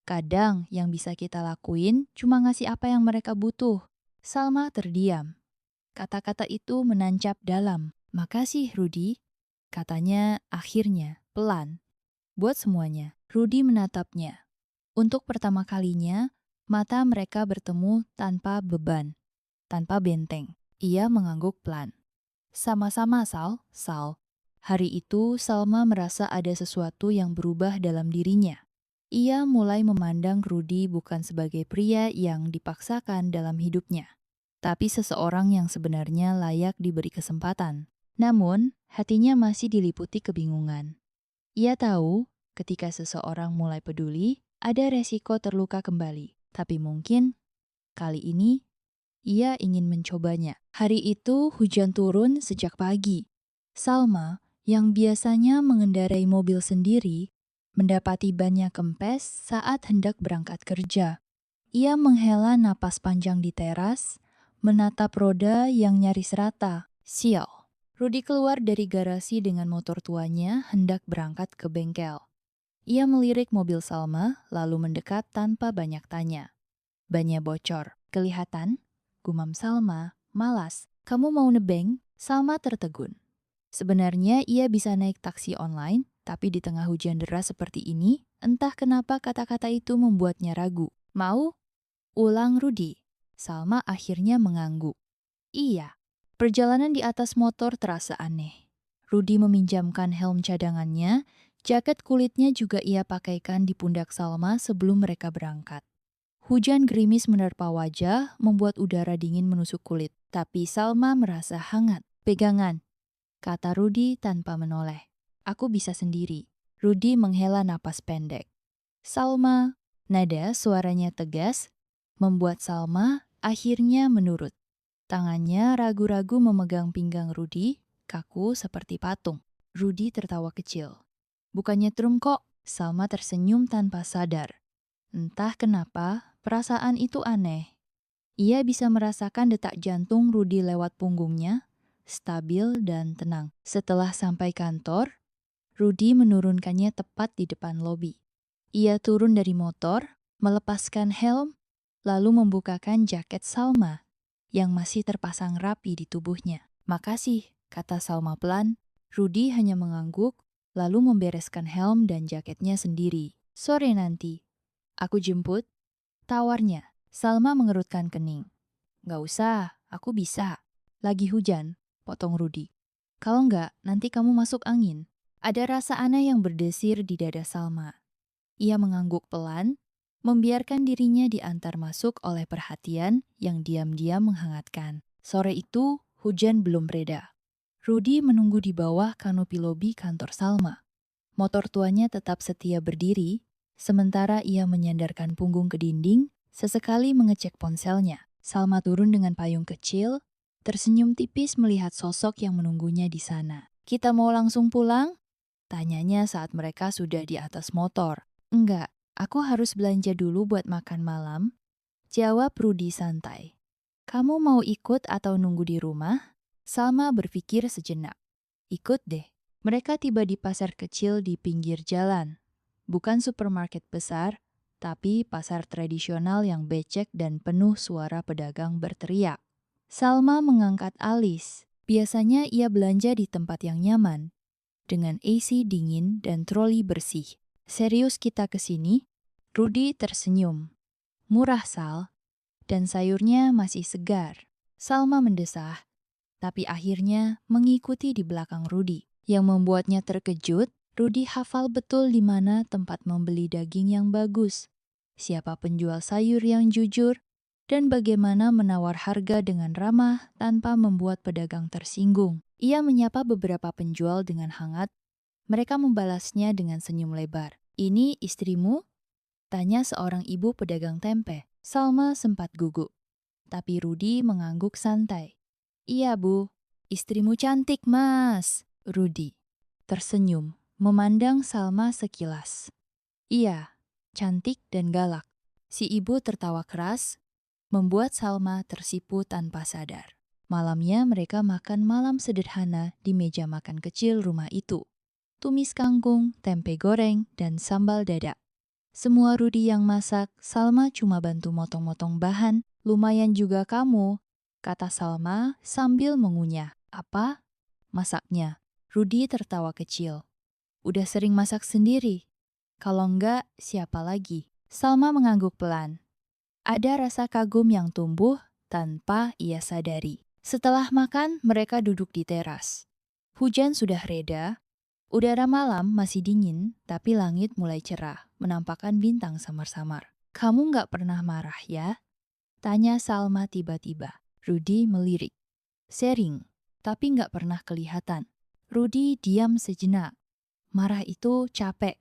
Kadang yang bisa kita lakuin cuma ngasih apa yang mereka butuh." Salma terdiam. Kata-kata itu menancap dalam. "Makasih, Rudi," katanya akhirnya, pelan. "Buat semuanya." Rudi menatapnya. Untuk pertama kalinya, mata mereka bertemu tanpa beban, tanpa benteng. Ia mengangguk pelan. "Sama-sama, Sal." Hari itu, Salma merasa ada sesuatu yang berubah dalam dirinya. Ia mulai memandang Rudi bukan sebagai pria yang dipaksakan dalam hidupnya, tapi seseorang yang sebenarnya layak diberi kesempatan. Namun, hatinya masih diliputi kebingungan. Ia tahu, ketika seseorang mulai peduli, ada resiko terluka kembali. Tapi mungkin, kali ini, ia ingin mencobanya. Hari itu hujan turun sejak pagi. Salma, yang biasanya mengendarai mobil sendiri, mendapati bannya kempes saat hendak berangkat kerja. Ia menghela napas panjang di teras, menatap roda yang nyaris rata. Sial. Rudi keluar dari garasi dengan motor tuanya hendak berangkat ke bengkel. Ia melirik mobil Salma, lalu mendekat tanpa banyak tanya. "Bannya bocor. Kelihatan?" gumam Salma, malas. "Kamu mau nebeng?" Salma tertegun. Sebenarnya ia bisa naik taksi online, tapi di tengah hujan deras seperti ini, entah kenapa kata-kata itu membuatnya ragu. "Mau?" ulang Rudi. Salma akhirnya mengangguk. Iya. Perjalanan di atas motor terasa aneh. Rudi meminjamkan helm cadangannya, jaket kulitnya juga ia pakaikan di pundak Salma sebelum mereka berangkat. Hujan gerimis menerpa wajah, membuat udara dingin menusuk kulit. Tapi Salma merasa hangat. "Pegangan," kata Rudi tanpa menoleh. Aku bisa sendiri. Rudy menghela napas pendek. Salma, nada suaranya tegas, membuat Salma akhirnya menurut. Tangannya ragu-ragu memegang pinggang Rudy, kaku seperti patung. Rudy tertawa kecil. Bukannya trum kok, Salma tersenyum tanpa sadar. Entah kenapa, perasaan itu aneh. Ia bisa merasakan detak jantung Rudy lewat punggungnya, stabil dan tenang. Setelah sampai kantor, Rudy menurunkannya tepat di depan lobi. Ia turun dari motor, melepaskan helm, lalu membukakan jaket Salma yang masih terpasang rapi di tubuhnya. Makasih, kata Salma pelan. Rudy hanya mengangguk, lalu membereskan helm dan jaketnya sendiri. Sore nanti, aku jemput, tawarnya. Salma mengerutkan kening. Gak usah, aku bisa. Lagi hujan, potong Rudy. Kalau enggak, nanti kamu masuk angin. Ada rasa aneh yang berdesir di dada Salma. Ia mengangguk pelan, membiarkan dirinya diantar masuk oleh perhatian yang diam-diam menghangatkan. Sore itu, hujan belum reda. Rudy menunggu di bawah kanopi lobi kantor Salma. Motor tuanya tetap setia berdiri, sementara ia menyandarkan punggung ke dinding, sesekali mengecek ponselnya. Salma turun dengan payung kecil, tersenyum tipis melihat sosok yang menunggunya di sana. Kita mau langsung pulang? Tanyanya saat mereka sudah di atas motor. Enggak, aku harus belanja dulu buat makan malam. Jawab Rudy santai. Kamu mau ikut atau nunggu di rumah? Salma berpikir sejenak. Ikut deh. Mereka tiba di pasar kecil di pinggir jalan. Bukan supermarket besar, tapi pasar tradisional yang becek dan penuh suara pedagang berteriak. Salma mengangkat alis. Biasanya ia belanja di tempat yang nyaman, dengan AC dingin dan troli bersih. Serius kita kesini? Rudy tersenyum. Murah, Sal. Dan sayurnya masih segar. Salma mendesah, tapi akhirnya mengikuti di belakang Rudy. Yang membuatnya terkejut, Rudy hafal betul di mana tempat membeli daging yang bagus, siapa penjual sayur yang jujur, dan bagaimana menawar harga dengan ramah tanpa membuat pedagang tersinggung. Ia menyapa beberapa penjual dengan hangat. Mereka membalasnya dengan senyum lebar. Ini istrimu? Tanya seorang ibu pedagang tempe. Salma sempat gugup, tapi Rudy mengangguk santai. Iya bu, istrimu cantik mas. Rudy tersenyum, memandang Salma sekilas. Iya, cantik dan galak. Si ibu tertawa keras, membuat Salma tersipu tanpa sadar. Malamnya mereka makan malam sederhana di meja makan kecil rumah itu. Tumis kangkung, tempe goreng, dan sambal dadak. Semua Rudy yang masak, Salma cuma bantu motong-motong bahan. Lumayan juga kamu, kata Salma sambil mengunyah. Apa? Masaknya. Rudy tertawa kecil. Udah sering masak sendiri. Kalau enggak, siapa lagi? Salma mengangguk pelan. Ada rasa kagum yang tumbuh tanpa ia sadari. Setelah makan, mereka duduk di teras. Hujan sudah reda. Udara malam masih dingin, tapi langit mulai cerah, menampakkan bintang samar-samar. Kamu nggak pernah marah ya? Tanya Salma tiba-tiba. Rudy melirik. Sering, tapi nggak pernah kelihatan. Rudy diam sejenak. Marah itu capek.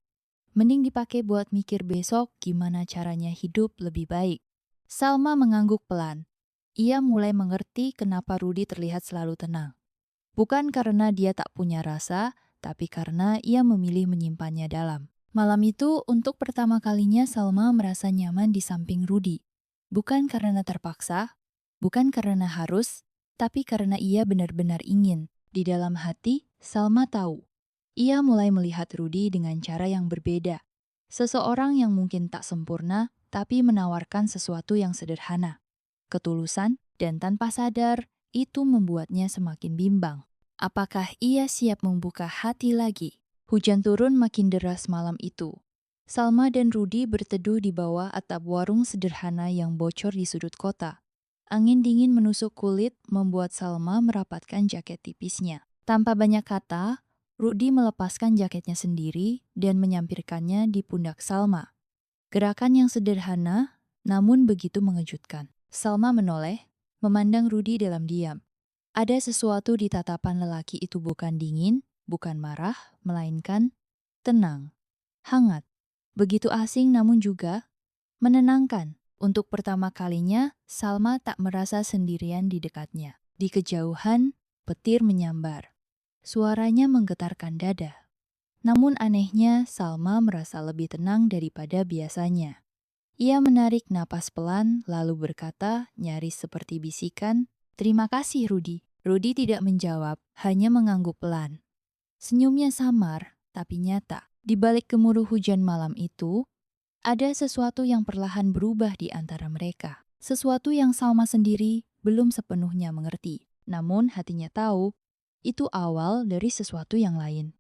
Mending dipakai buat mikir besok gimana caranya hidup lebih baik. Salma mengangguk pelan. Ia mulai mengerti kenapa Rudy terlihat selalu tenang. Bukan karena dia tak punya rasa, tapi karena ia memilih menyimpannya dalam. Malam itu, untuk pertama kalinya Salma merasa nyaman di samping Rudy. Bukan karena terpaksa, bukan karena harus, tapi karena ia benar-benar ingin. Di dalam hati, Salma tahu. Ia mulai melihat Rudy dengan cara yang berbeda. Seseorang yang mungkin tak sempurna, tapi menawarkan sesuatu yang sederhana. Ketulusan, dan tanpa sadar, itu membuatnya semakin bimbang. Apakah ia siap membuka hati lagi? Hujan turun makin deras malam itu. Salma dan Rudy berteduh di bawah atap warung sederhana yang bocor di sudut kota. Angin dingin menusuk kulit membuat Salma merapatkan jaket tipisnya. Tanpa banyak kata, Rudy melepaskan jaketnya sendiri dan menyampirkannya di pundak Salma. Gerakan yang sederhana, namun begitu mengejutkan. Salma menoleh, memandang Rudy dalam diam. Ada sesuatu di tatapan lelaki itu bukan dingin, bukan marah, melainkan tenang, hangat. Begitu asing namun juga menenangkan. Untuk pertama kalinya, Salma tak merasa sendirian di dekatnya. Di kejauhan, petir menyambar. Suaranya menggetarkan dada. Namun anehnya, Salma merasa lebih tenang daripada biasanya. Ia menarik napas pelan, lalu berkata, nyaris seperti bisikan, "Terima kasih, Rudi." Rudi tidak menjawab, hanya mengangguk pelan. Senyumnya samar, tapi nyata. Di balik gemuruh hujan malam itu, ada sesuatu yang perlahan berubah di antara mereka. Sesuatu yang Salma sendiri belum sepenuhnya mengerti. Namun hatinya tahu, itu awal dari sesuatu yang lain.